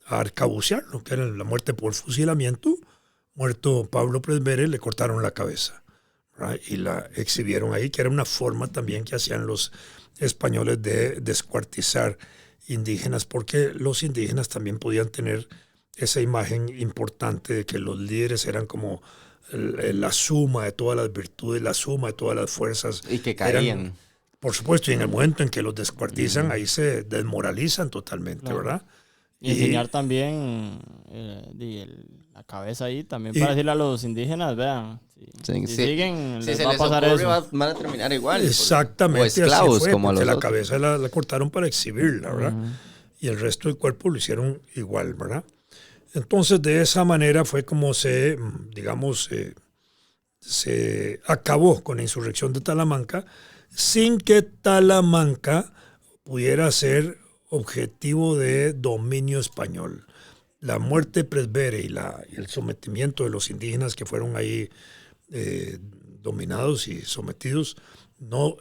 arcabucearlo, que era la muerte por fusilamiento. Muerto Pablo Presbere, le cortaron la cabeza, ¿right? Y la exhibieron ahí, que era una forma también que hacían los españoles de descuartizar indígenas, porque los indígenas también podían tener esa imagen importante de que los líderes eran como la suma de todas las virtudes, la suma de todas las fuerzas. Y que caían. Por supuesto, y en el momento en que los descuartizan, ahí se desmoralizan totalmente, ¿verdad? Y enseñar también la cabeza ahí, también para decirle a los indígenas, vean, si siguen, les va a pasar eso. Van a terminar igual. Exactamente, o esclavos, así fue, como a los la otros. cabeza la cortaron para exhibirla, ¿verdad? Y el resto del cuerpo lo hicieron igual, ¿verdad? Entonces, de esa manera fue como se acabó con la insurrección de Talamanca, sin que Talamanca pudiera ser objetivo de dominio español. La muerte de Presbere y el sometimiento de los indígenas que fueron ahí dominados y sometidos no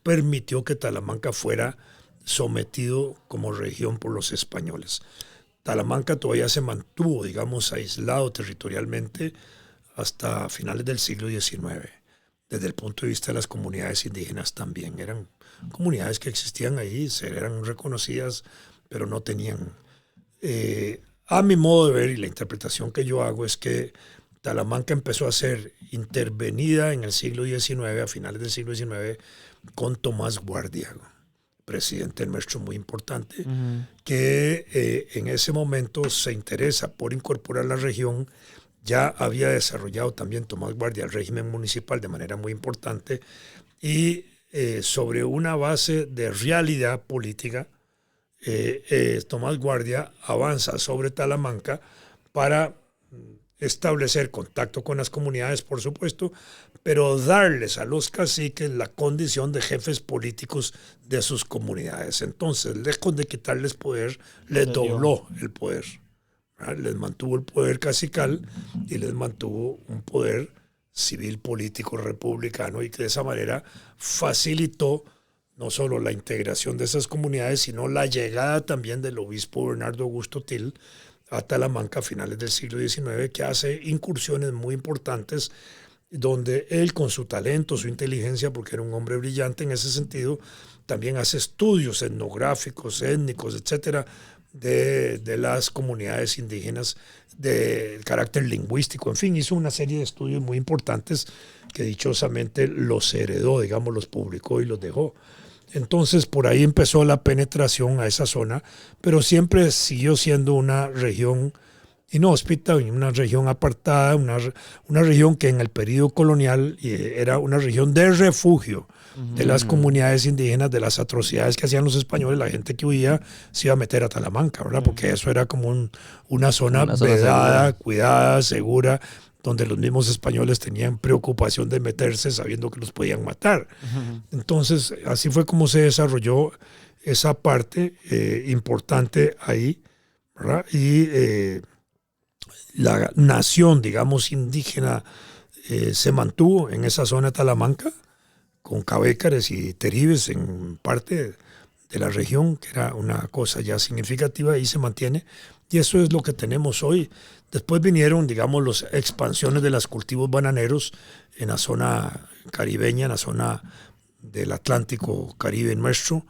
permitió que Talamanca fuera sometido como región por los españoles. Talamanca todavía se mantuvo, digamos, aislado territorialmente hasta finales del siglo XIX. Desde el punto de vista de las comunidades indígenas también eran comunidades que existían ahí, eran reconocidas, pero no tenían... a mi modo de ver y la interpretación que yo hago es que Talamanca empezó a ser intervenida en el siglo XIX, a finales del siglo XIX, con Tomás Guardia, presidente nuestro muy importante, que en ese momento se interesa por incorporar la región. Ya había desarrollado también Tomás Guardia el régimen municipal de manera muy importante, y sobre una base de realidad política, Tomás Guardia avanza sobre Talamanca para establecer contacto con las comunidades, por supuesto, pero darles a los caciques la condición de jefes políticos de sus comunidades. Entonces, lejos de quitarles poder, les dobló el poder. Les mantuvo el poder cacical y les mantuvo un poder civil, político, republicano, y que de esa manera facilitó no solo la integración de esas comunidades, sino la llegada también del obispo Bernardo Augusto Til a Talamanca a finales del siglo XIX, que hace incursiones muy importantes, donde él, con su talento, su inteligencia, porque era un hombre brillante en ese sentido, también hace estudios etnográficos, étnicos, etcétera, de las comunidades indígenas, de carácter lingüístico. En fin, hizo una serie de estudios muy importantes que dichosamente los heredó, digamos, los publicó y los dejó. Entonces, por ahí empezó la penetración a esa zona, pero siempre siguió siendo una región inhóspita, una región apartada, una región que en el periodo colonial era una región de refugio de las comunidades indígenas, de las atrocidades que hacían los españoles. La gente que huía se iba a meter a Talamanca, ¿verdad? Porque eso era como una zona vedada, segura, cuidada, segura, donde los mismos españoles tenían preocupación de meterse sabiendo que los podían matar. Entonces, así fue como se desarrolló esa parte importante ahí, ¿verdad? Y la nación, digamos, indígena se mantuvo en esa zona de Talamanca, con cabécares y teribes en parte de la región, que era una cosa ya significativa, y se mantiene. Y eso es lo que tenemos hoy. Después vinieron, digamos, las expansiones de los cultivos bananeros en la zona caribeña, en la zona del Atlántico Caribe nuestro,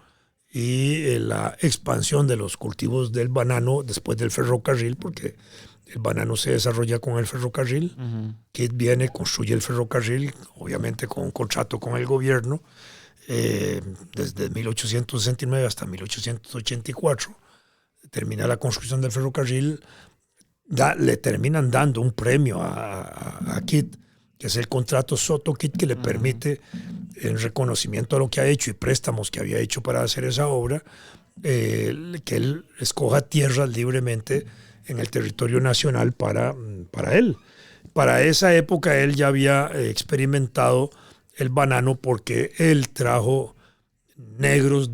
y la expansión de los cultivos del banano después del ferrocarril, porque el banano se desarrolla con el ferrocarril. Kidd viene, construye el ferrocarril, obviamente con un contrato con el gobierno, desde 1869 hasta 1884. Termina la construcción del ferrocarril, le terminan dando un premio a Kidd, que es el contrato Soto-Kidd, que le permite, en reconocimiento a lo que ha hecho y préstamos que había hecho para hacer esa obra, que él escoja tierras libremente en el territorio nacional para él. Para esa época él ya había experimentado el banano, porque él trajo negros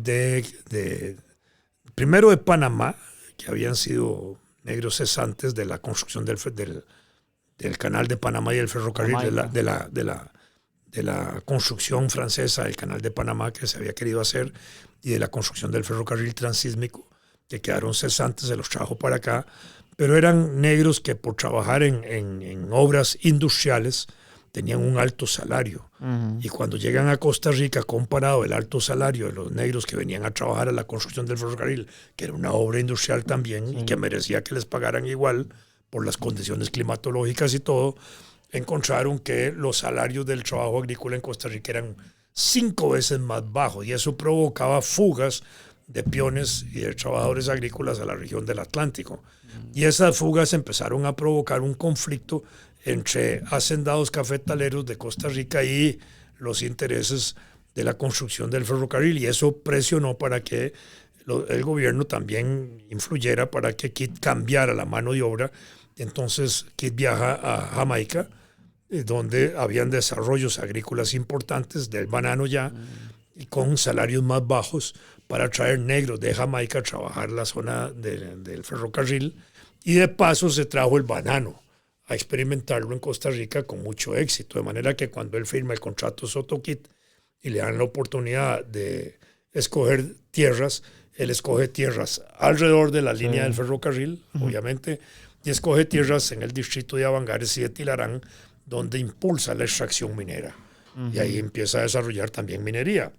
primero de Panamá, que habían sido negros cesantes de la construcción del canal de Panamá y el ferrocarril, de la construcción francesa del canal de Panamá que se había querido hacer, y de la construcción del ferrocarril transísmico, que quedaron cesantes, se los trajo para acá. Pero eran negros que por trabajar en obras industriales tenían un alto salario. Y cuando llegan a Costa Rica, comparado el alto salario de los negros que venían a trabajar a la construcción del ferrocarril, que era una obra industrial también, y que merecía que les pagaran igual por las condiciones climatológicas y todo, encontraron que los salarios del trabajo agrícola en Costa Rica eran 5 veces más bajos, y eso provocaba fugas de peones y de trabajadores agrícolas a la región del Atlántico. Y esas fugas empezaron a provocar un conflicto entre hacendados cafetaleros de Costa Rica y los intereses de la construcción del ferrocarril, y eso presionó para que el gobierno también influyera para que Kidd cambiara la mano de obra. Entonces Kidd viaja a Jamaica, donde habían desarrollos agrícolas importantes del banano ya, y con salarios más bajos, para traer negros de Jamaica a trabajar la zona del ferrocarril, y de paso se trajo el banano a experimentarlo en Costa Rica con mucho éxito, de manera que cuando él firma el contrato Soto-Kidd y le dan la oportunidad de escoger tierras, él escoge tierras alrededor de la línea del ferrocarril, obviamente, y escoge tierras en el distrito de Avangares y de Tilarán, donde impulsa la extracción minera. Y ahí empieza a desarrollar también minería.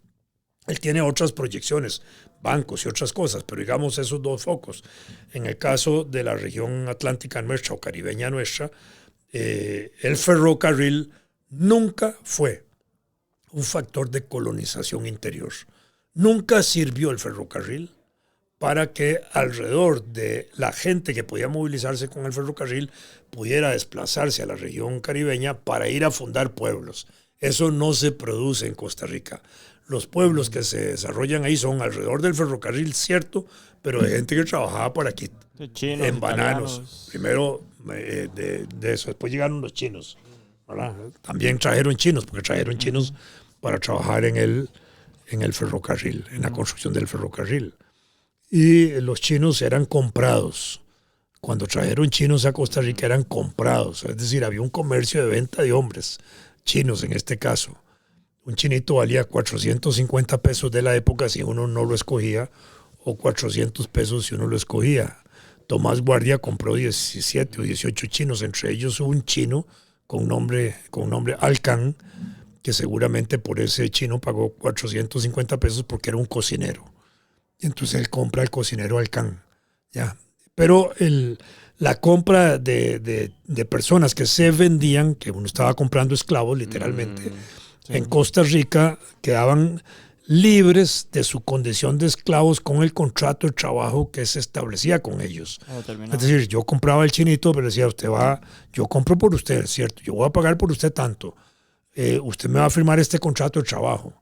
Él tiene otras proyecciones, bancos y otras cosas, pero digamos esos dos focos. En el caso de la región atlántica nuestra o caribeña nuestra, el ferrocarril nunca fue un factor de colonización interior. Nunca sirvió el ferrocarril para que alrededor de la gente que podía movilizarse con el ferrocarril pudiera desplazarse a la región caribeña para ir a fundar pueblos. Eso no se produce en Costa Rica. Los pueblos que se desarrollan ahí son alrededor del ferrocarril, cierto, pero de gente que trabajaba por aquí, chinos, en bananos. italianos. Primero de eso, después llegaron los chinos, ¿verdad? También trajeron chinos, porque trajeron chinos para trabajar en el ferrocarril, en la construcción del ferrocarril. Y los chinos eran comprados. Cuando trajeron chinos a Costa Rica eran comprados, es decir, había un comercio de venta de hombres, chinos en este caso. Un chinito valía 450 pesos de la época si uno no lo escogía, o 400 pesos si uno lo escogía. Tomás Guardia compró 17 o 18 chinos, entre ellos un chino con nombre Alcán, que seguramente por ese chino pagó 450 pesos porque era un cocinero. Y entonces él compra al cocinero Alcán. ¿Ya? Pero la compra de personas que se vendían, que uno estaba comprando esclavos literalmente, en Costa Rica quedaban libres de su condición de esclavos con el contrato de trabajo que se establecía con ellos. Es decir, yo compraba el chinito, pero decía, usted va, yo compro por usted, ¿cierto? Yo voy a pagar por usted tanto. Usted me va a firmar este contrato de trabajo.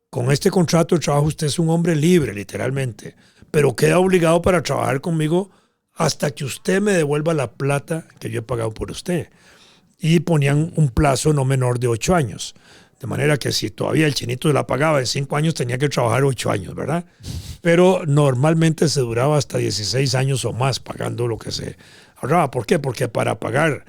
Con este contrato de trabajo usted es un hombre libre, literalmente, pero queda obligado para trabajar conmigo hasta que usted me devuelva la plata que yo he pagado por usted. Y ponían un plazo no menor de 8 años. De manera que si todavía el chinito la pagaba en 5 años, tenía que trabajar 8 años, ¿verdad? Pero normalmente se duraba hasta 16 años o más pagando lo que se ahorraba. ¿Por qué? Porque para pagar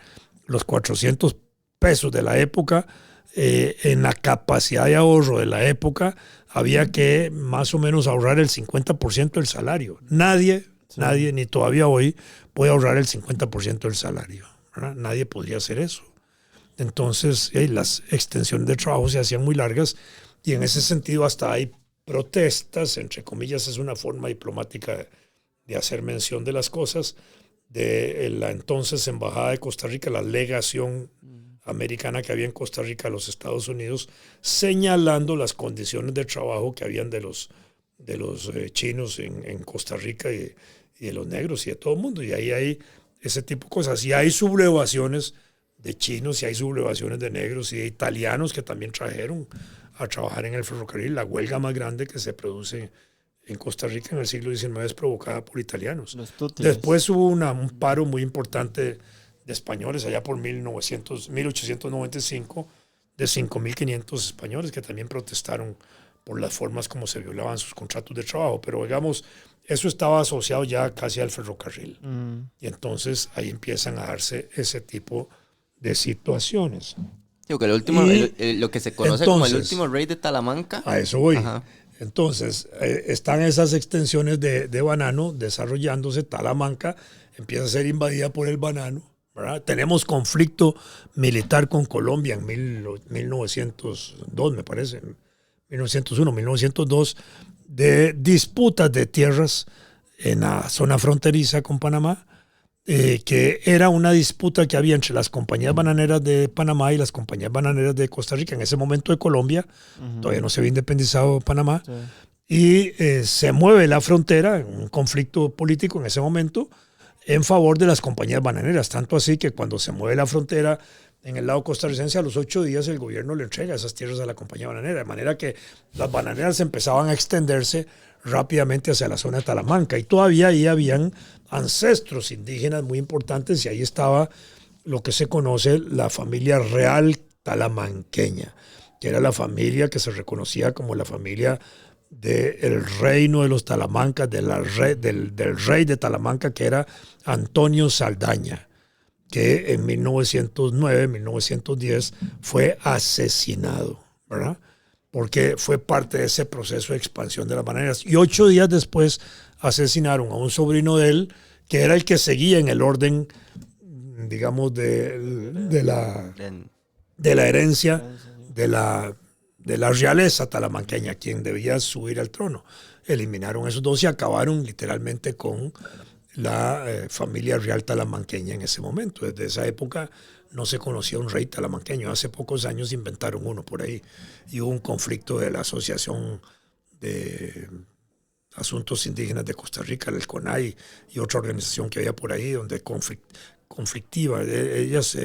los 400 pesos de la época, en la capacidad de ahorro de la época, había que más o menos ahorrar el 50% del salario. Nadie, ni todavía hoy, puede ahorrar el 50% del salario, ¿verdad? Nadie podría hacer eso. Entonces, las extensiones de trabajo se hacían muy largas y en ese sentido hasta hay protestas, entre comillas, es una forma diplomática de hacer mención de las cosas, de la entonces Embajada de Costa Rica, la legación americana que había en Costa Rica a los Estados Unidos, señalando las condiciones de trabajo que habían de los chinos en Costa Rica y de los negros y de todo el mundo. Y ahí hay ese tipo de cosas. Y hay sublevaciones de chinos y hay sublevaciones de negros y de italianos que también trajeron a trabajar en el ferrocarril. La huelga más grande que se produce en Costa Rica en el siglo XIX es provocada por italianos. Después hubo un paro muy importante de españoles allá por 1895 de 5.500 españoles que también protestaron por las formas como se violaban sus contratos de trabajo. Pero digamos, eso estaba asociado ya casi al ferrocarril. Y entonces ahí empiezan a darse ese tipo de situaciones. Digo que lo que se conoce entonces, como el último rey de Talamanca. A eso voy. Ajá. Entonces, están esas extensiones de banano desarrollándose. Talamanca empieza a ser invadida por el banano, ¿verdad? Tenemos conflicto militar con Colombia en 1902, me parece, 1901, 1902, de disputas de tierras en la zona fronteriza con Panamá, que era una disputa que había entre las compañías bananeras de Panamá y las compañías bananeras de Costa Rica, en ese momento de Colombia, todavía no se había independizado Panamá, y se mueve la frontera, un conflicto político en ese momento, en favor de las compañías bananeras, tanto así que cuando se mueve la frontera en el lado costarricense, a los 8 días el gobierno le entrega esas tierras a la compañía bananera, de manera que las bananeras empezaban a extenderse rápidamente hacia la zona de Talamanca, y todavía ahí habían ancestros indígenas muy importantes, y ahí estaba lo que se conoce la familia real talamanqueña, que era la familia que se reconocía como la familia del reino de los Talamancas, del rey de Talamanca, que era Antonio Saldaña, que en 1909, 1910 fue asesinado, ¿verdad? Porque fue parte de ese proceso de expansión de las bananeras. Y 8 días después asesinaron a un sobrino de él, que era el que seguía en el orden, digamos, de la herencia de la realeza talamanqueña, quien debía subir al trono. Eliminaron esos dos y acabaron literalmente con la familia real talamanqueña en ese momento. Desde esa época no se conocía un rey talamanqueño. Hace pocos años inventaron uno por ahí. Y hubo un conflicto de la Asociación de Asuntos Indígenas de Costa Rica, el CONAI, y otra organización que había por ahí, donde conflictiva. Ellas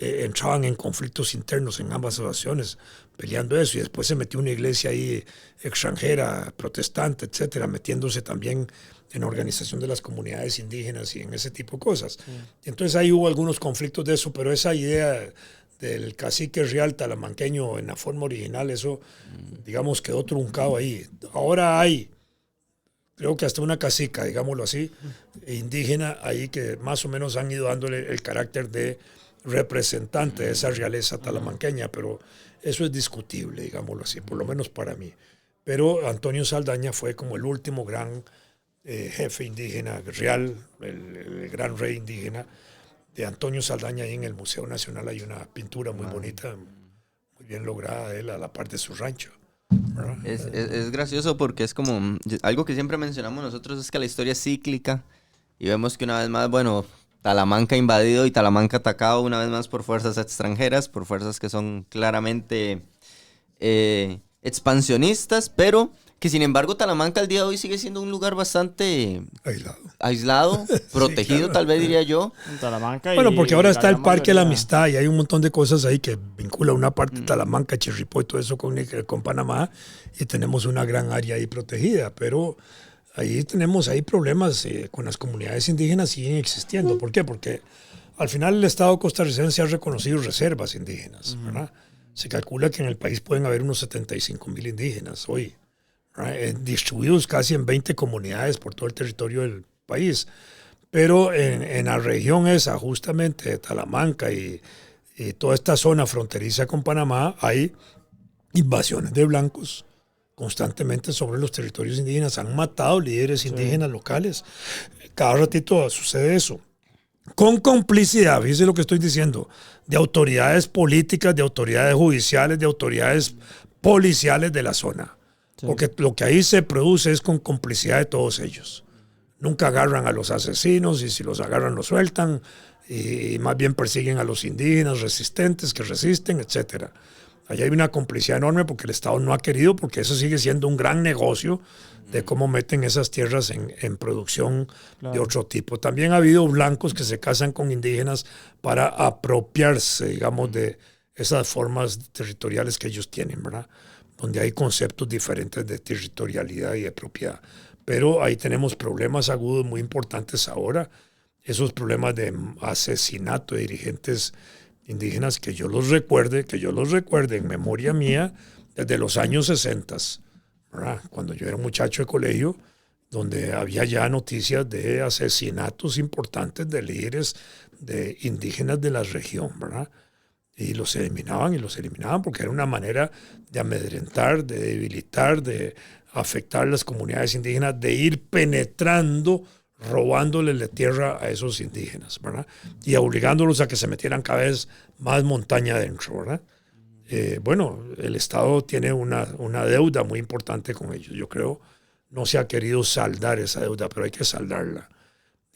entraban en conflictos internos en ambas asociaciones, peleando eso. Y después se metió una iglesia ahí extranjera, protestante, etcétera, metiéndose también en organización de las comunidades indígenas y en ese tipo de cosas. Entonces ahí hubo algunos conflictos de eso, pero esa idea del cacique real talamanqueño en la forma original, eso, digamos, quedó truncado ahí. Ahora hay, creo que hasta una cacica, digámoslo así, indígena ahí, que más o menos han ido dándole el carácter de representante de esa realeza talamanqueña, pero eso es discutible, digámoslo así, por lo menos para mí. Pero Antonio Saldaña fue como el último gran jefe indígena real, el gran rey indígena de Antonio Saldaña. Ahí en el Museo Nacional hay una pintura muy bonita, muy bien lograda de él a la parte de su rancho. Es gracioso porque es como algo que siempre mencionamos nosotros, es que la historia es cíclica y vemos que una vez más, bueno, Talamanca invadido y Talamanca atacado una vez más por fuerzas extranjeras, por fuerzas que son claramente expansionistas, pero que sin embargo Talamanca al día de hoy sigue siendo un lugar bastante aislado, protegido, claro. tal vez diría yo. En Talamanca y Bueno, porque ahora está el gran Parque de la mayoría. Amistad y hay un montón de cosas ahí que vincula una parte de Talamanca, Chirripó y todo eso con Panamá, y tenemos una gran área ahí protegida, pero ahí tenemos problemas con las comunidades indígenas, siguen existiendo. ¿Por qué? Porque al final el Estado costarricense ha reconocido reservas indígenas, ¿verdad? Se calcula que en el país pueden haber unos 75,000 indígenas hoy, distribuidos casi en 20 comunidades por todo el territorio del país. Pero en la región esa, justamente de Talamanca y toda esta zona fronteriza con Panamá, hay invasiones de blancos constantemente sobre los territorios indígenas. Han matado líderes indígenas locales. Cada ratito sucede eso. Con complicidad, fíjese lo que estoy diciendo, de autoridades políticas, de autoridades judiciales, de autoridades policiales de la zona. Sí. Porque lo que ahí se produce es con complicidad de todos ellos. Nunca agarran a los asesinos y si los agarran los sueltan y más bien persiguen a los indígenas resistentes que resisten, etc. Allá hay una complicidad enorme porque el Estado no ha querido, porque eso sigue siendo un gran negocio de cómo meten esas tierras en producción de otro tipo. También ha habido blancos que se casan con indígenas para apropiarse, digamos, de esas formas territoriales que ellos tienen, ¿verdad? Donde hay conceptos diferentes de territorialidad y de propiedad. Pero ahí tenemos problemas agudos muy importantes ahora. Esos problemas de asesinato de dirigentes indígenas que yo los recuerde en memoria mía desde los años 60, ¿verdad? Cuando yo era un muchacho de colegio, donde había ya noticias de asesinatos importantes de líderes de indígenas de la región, ¿verdad? Y los eliminaban porque era una manera de amedrentar, de debilitar, de afectar las comunidades indígenas, de ir penetrando, robándole la tierra a esos indígenas, ¿verdad? Y obligándolos a que se metieran cada vez más montaña adentro, ¿verdad? Bueno, el Estado tiene una deuda muy importante con ellos. Yo creo no se ha querido saldar esa deuda, pero hay que saldarla.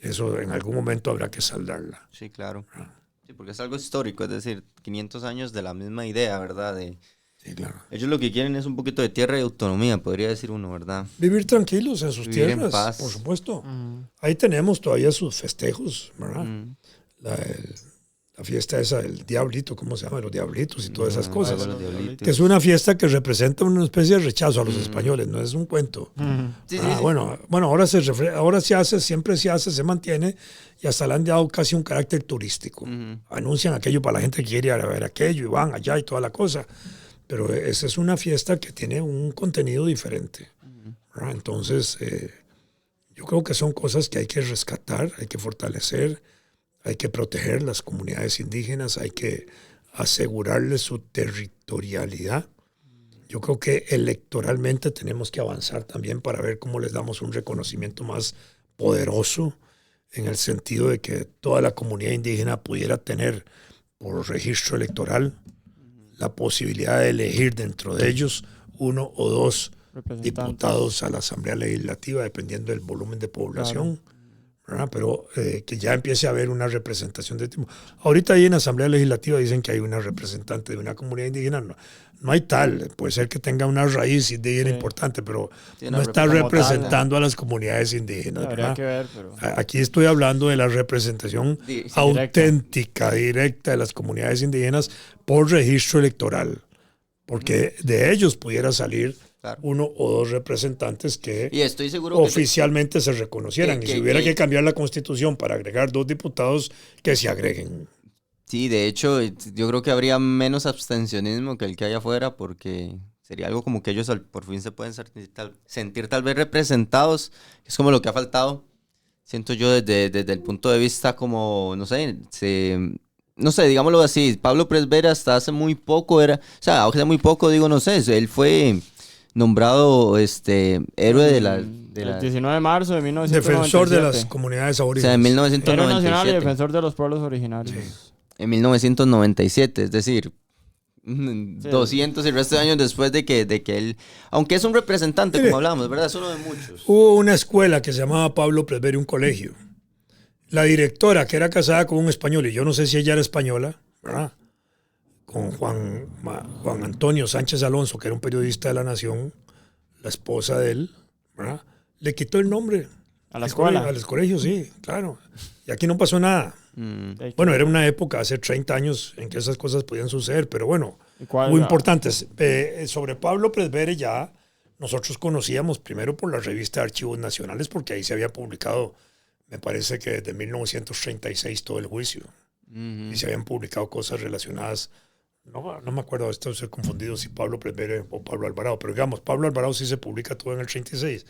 Eso en algún momento habrá que saldarla. Sí, claro. Sí, porque es algo histórico, es decir, 500 años de la misma idea, ¿verdad? Sí, claro. Ellos lo que quieren es un poquito de tierra y autonomía, podría decir uno, ¿verdad? Vivir tranquilos en sus Vivir tierras, en paz. por supuesto. Ahí tenemos todavía sus festejos, ¿verdad? La fiesta esa del diablito, ¿cómo se llama? Los diablitos y todas esas cosas. Que es una fiesta que representa una especie de rechazo a los españoles, no es un cuento. Sí, sí. Bueno, ahora se hace, siempre se hace, se mantiene y hasta le han dado casi un carácter turístico. Anuncian aquello para la gente que quiere ir a ver aquello y van allá y toda la cosa. Pero esa es una fiesta que tiene un contenido diferente. Entonces, yo creo que son cosas que hay que rescatar, hay que fortalecer, hay que proteger las comunidades indígenas, hay que asegurarles su territorialidad. Yo creo que electoralmente tenemos que avanzar también para ver cómo les damos un reconocimiento más poderoso, en el sentido de que toda la comunidad indígena pudiera tener por registro electoral la posibilidad de elegir dentro de ellos 1 o 2 diputados a la Asamblea Legislativa, dependiendo del volumen de población. Claro. Pero que ya empiece a haber una representación de tipo. Ahorita ahí en la Asamblea Legislativa dicen que hay una representante de una comunidad indígena. No hay tal. Puede ser que tenga una raíz indígena importante, pero no está representando a las comunidades indígenas. Habría que ver, pero... Aquí estoy hablando de la representación auténtica, directa de las comunidades indígenas por registro electoral. Porque de ellos pudiera salir 1 o 2 representantes que y estoy seguro oficialmente se reconocieran. Y si hubiera que cambiar la Constitución para agregar 2 diputados, que se agreguen. Sí, de hecho, yo creo que habría menos abstencionismo que el que hay afuera, porque sería algo como que ellos por fin se pueden sentir tal vez representados. Es como lo que ha faltado, siento yo, desde el punto de vista como, no sé, digámoslo así, Pablo Presbera hasta hace muy poco hace muy poco, no sé, él fue nombrado héroe de la... El 19 de marzo de 1997. Defensor de las comunidades aborígenes. O sea, en 1997. Héroe nacional y defensor de los pueblos originarios. Sí. En 1997, es decir, 200 y el resto de años después de que él... Aunque es un representante, como hablamos, ¿verdad? Es uno de muchos. Hubo una escuela que se llamaba Pablo Presbera, un colegio. La directora, que era casada con un español, y yo no sé si ella era española, ¿verdad? con Juan Antonio Sánchez Alonso, que era un periodista de La Nación, la esposa de él, ¿verdad? Le quitó el nombre. A la escuela. A los colegios, sí, claro. Y aquí no pasó nada. Bueno, era una época, hace 30 años, en que esas cosas podían suceder, pero bueno, muy importantes. Sobre Pablo Presbere ya nosotros conocíamos primero por la revista de Archivos Nacionales, porque ahí se había publicado, me parece que desde 1936 todo el juicio. Y se habían publicado cosas relacionadas, no me acuerdo, estoy confundido si Pablo Presbere o Pablo Alvarado, pero digamos, Pablo Alvarado sí se publica todo en el 36.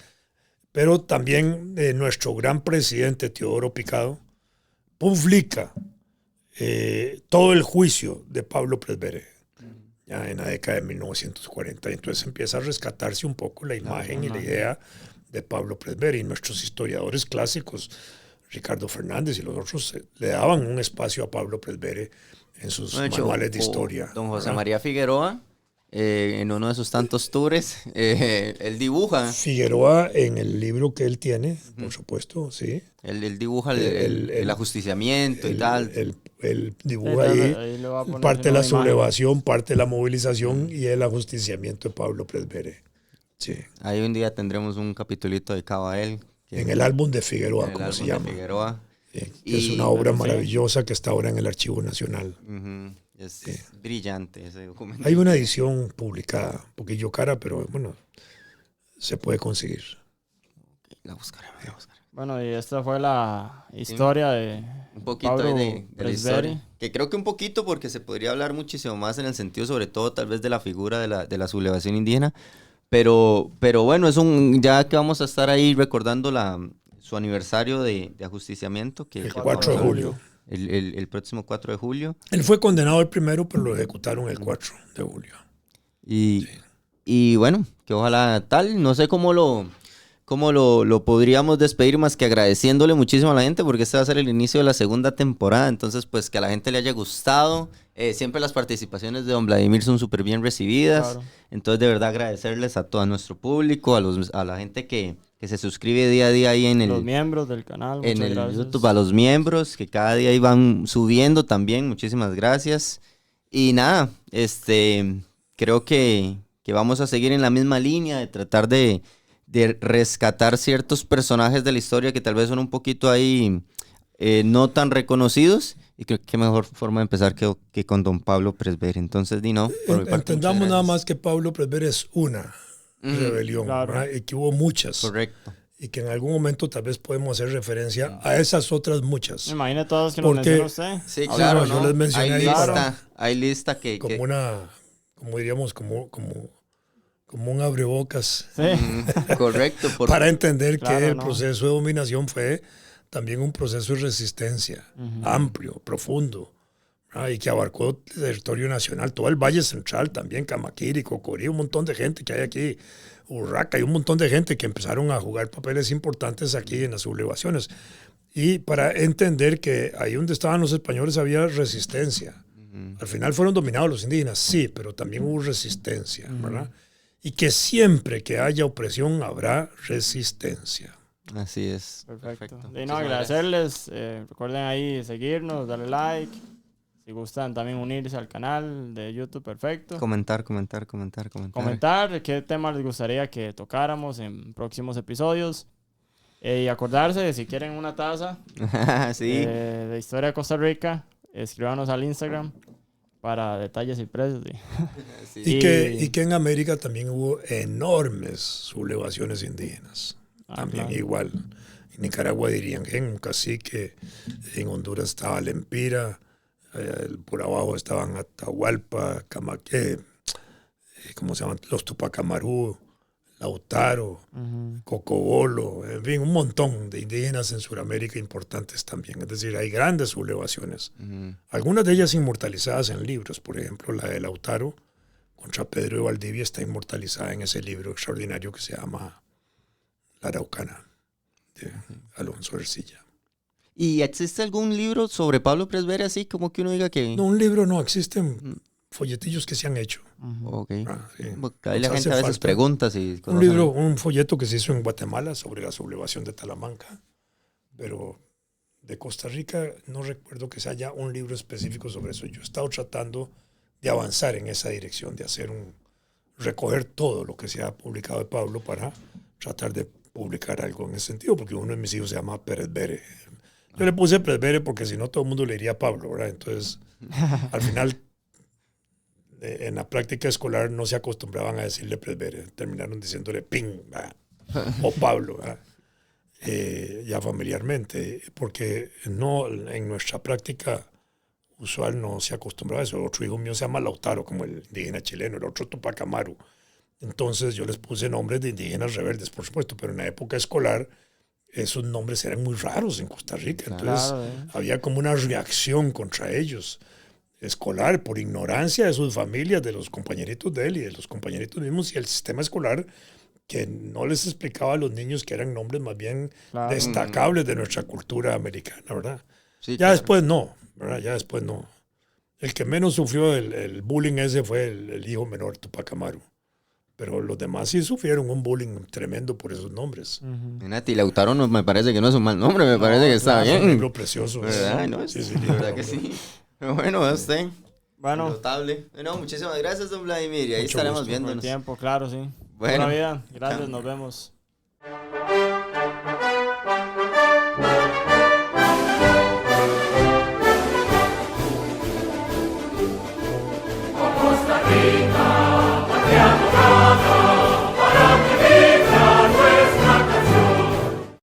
Pero también nuestro gran presidente Teodoro Picado publica todo el juicio de Pablo Presbere ya en la década de 1940. Entonces empieza a rescatarse un poco la imagen y la idea de Pablo Presbere. Y nuestros historiadores clásicos, Ricardo Fernández y los otros, le daban un espacio a Pablo Presbere en sus manuales de historia. Don José María Figueroa, en uno de sus tantos tours, él dibuja. Figueroa, en el libro que él tiene, por supuesto, sí. Él dibuja el ajusticiamiento y tal. Él dibuja ahí parte de la sublevación, parte de la movilización y el ajusticiamiento de Pablo Presbere. Sí. Ahí un día tendremos un capitulito dedicado a él. En el álbum de Figueroa, como se llama. Figueroa. Es una obra maravillosa que está ahora en el Archivo Nacional. Es brillante ese documento. Hay una edición publicada, un poquillo cara, pero bueno, se puede conseguir. La buscaré. Bueno, y esta fue la historia de un poquito Pablo de la Presbere. historia. Que creo que un poquito, porque se podría hablar muchísimo más en el sentido, sobre todo, tal vez de la figura de la sublevación indígena. Pero bueno, ya que vamos a estar ahí recordando su aniversario de ajusticiamiento. Que el 4 de julio. El próximo 4 de julio. Él fue condenado el primero, pero lo ejecutaron el 4 de julio. Y bueno, que ojalá tal, no sé cómo lo podríamos despedir más que agradeciéndole muchísimo a la gente, porque este va a ser el inicio de la segunda temporada. Entonces, pues que a la gente le haya gustado. Siempre las participaciones de don Vladimir son súper bien recibidas. Claro. Entonces, de verdad, agradecerles a todo nuestro público, a la gente que se suscribe día a día ahí en los miembros del canal. En el YouTube, a los miembros que cada día iban subiendo también. Muchísimas gracias. Y nada, creo que vamos a seguir en la misma línea de tratar de rescatar ciertos personajes de la historia que tal vez son un poquito ahí no tan reconocidos. Y creo que mejor forma de empezar que con don Pablo Presbere. Entonces, entendamos nada más que Pablo Presbere es una rebelión, claro. Y que hubo muchas. Correcto. Y que en algún momento tal vez podemos hacer referencia a esas otras muchas. Imagine todos que nos mencionó usted. Sí, claro. Yo les mencioné ahí. Hay lista que... Como diríamos, como un abrebocas. Sí. Correcto. Para entender que el proceso de dominación fue también un proceso de resistencia amplio, profundo, y que abarcó el territorio nacional, todo el Valle Central también, Camaquiri, Cocorí, un montón de gente que hay aquí, Urraca, y un montón de gente que empezaron a jugar papeles importantes aquí en las sublevaciones. Y para entender que ahí donde estaban los españoles había resistencia. Al final fueron dominados los indígenas, sí, pero también hubo resistencia, ¿verdad? Y que siempre que haya opresión habrá resistencia. Así es. Perfecto. Y no, agradecerles. Recuerden ahí seguirnos, darle like. Si gustan también unirse al canal de YouTube, perfecto. Comentar. Comentar qué temas les gustaría que tocáramos en próximos episodios. Y acordarse de si quieren una taza sí. De historia de Costa Rica, escríbanos al Instagram para detalles y precios. Sí. Y que en América también hubo enormes sublevaciones indígenas. También claro. Igual. En Nicaragua dirían que en un cacique, en Honduras estaba Lempira, por abajo estaban Atahualpa, Camaqué, ¿cómo se llaman? Los Tupac Amaru, Lautaro, Cocobolo, en fin, un montón de indígenas en Sudamérica importantes también. Es decir, hay grandes sublevaciones. Algunas de ellas inmortalizadas en libros. Por ejemplo, la de Lautaro contra Pedro de Valdivia está inmortalizada en ese libro extraordinario que se llama La Araucana, de Alonso Ercilla. ¿Y existe algún libro sobre Pablo Presbere así como que uno diga que...? No, un libro no, existen folletillos que se han hecho. Ok. Sí. Ahí la gente a veces pregunta si... Un libro, un folleto que se hizo en Guatemala sobre la sublevación de Talamanca, pero de Costa Rica no recuerdo que se haya un libro específico sobre eso. Yo he estado tratando de avanzar en esa dirección, de recoger todo lo que se ha publicado de Pablo para tratar de publicar algo en ese sentido, porque uno de mis hijos se llama Pérez Bere. Yo le puse Pérez Bere porque si no todo el mundo le diría Pablo, ¿verdad? Entonces, al final, en la práctica escolar no se acostumbraban a decirle Pérez Bere, terminaron diciéndole Ping, ¿verdad? O Pablo, ¿verdad? Ya familiarmente, porque no, en nuestra práctica usual no se acostumbraba a eso. Otro hijo mío se llama Lautaro, como el indígena chileno, el otro Tupac Amaru. Entonces yo les puse nombres de indígenas rebeldes, por supuesto, pero en la época escolar esos nombres eran muy raros en Costa Rica. Entonces había como una reacción contra ellos, escolar, por ignorancia de sus familias, de los compañeritos de él y de los compañeritos mismos, y el sistema escolar que no les explicaba a los niños que eran nombres más bien destacables de nuestra cultura americana, ¿verdad? Sí, Ya claro. después no, ¿verdad? Ya después no. El que menos sufrió el bullying ese fue el hijo menor, Tupac Amaru. Pero los demás sí sufrieron un bullying tremendo por esos nombres. Nati, Lautaro no, me parece que no es un mal nombre, me parece que está Es un bien. libro precioso. ¿Verdad? No, Sí, de verdad que sí. Pero bueno, a usted. Bueno, Notable. Bueno, muchísimas gracias, don Vladimir. Y ahí Mucho estaremos gusto. por el viéndonos. tiempo, claro, sí. Bueno. Buena vida. Gracias, Chao. nos vemos.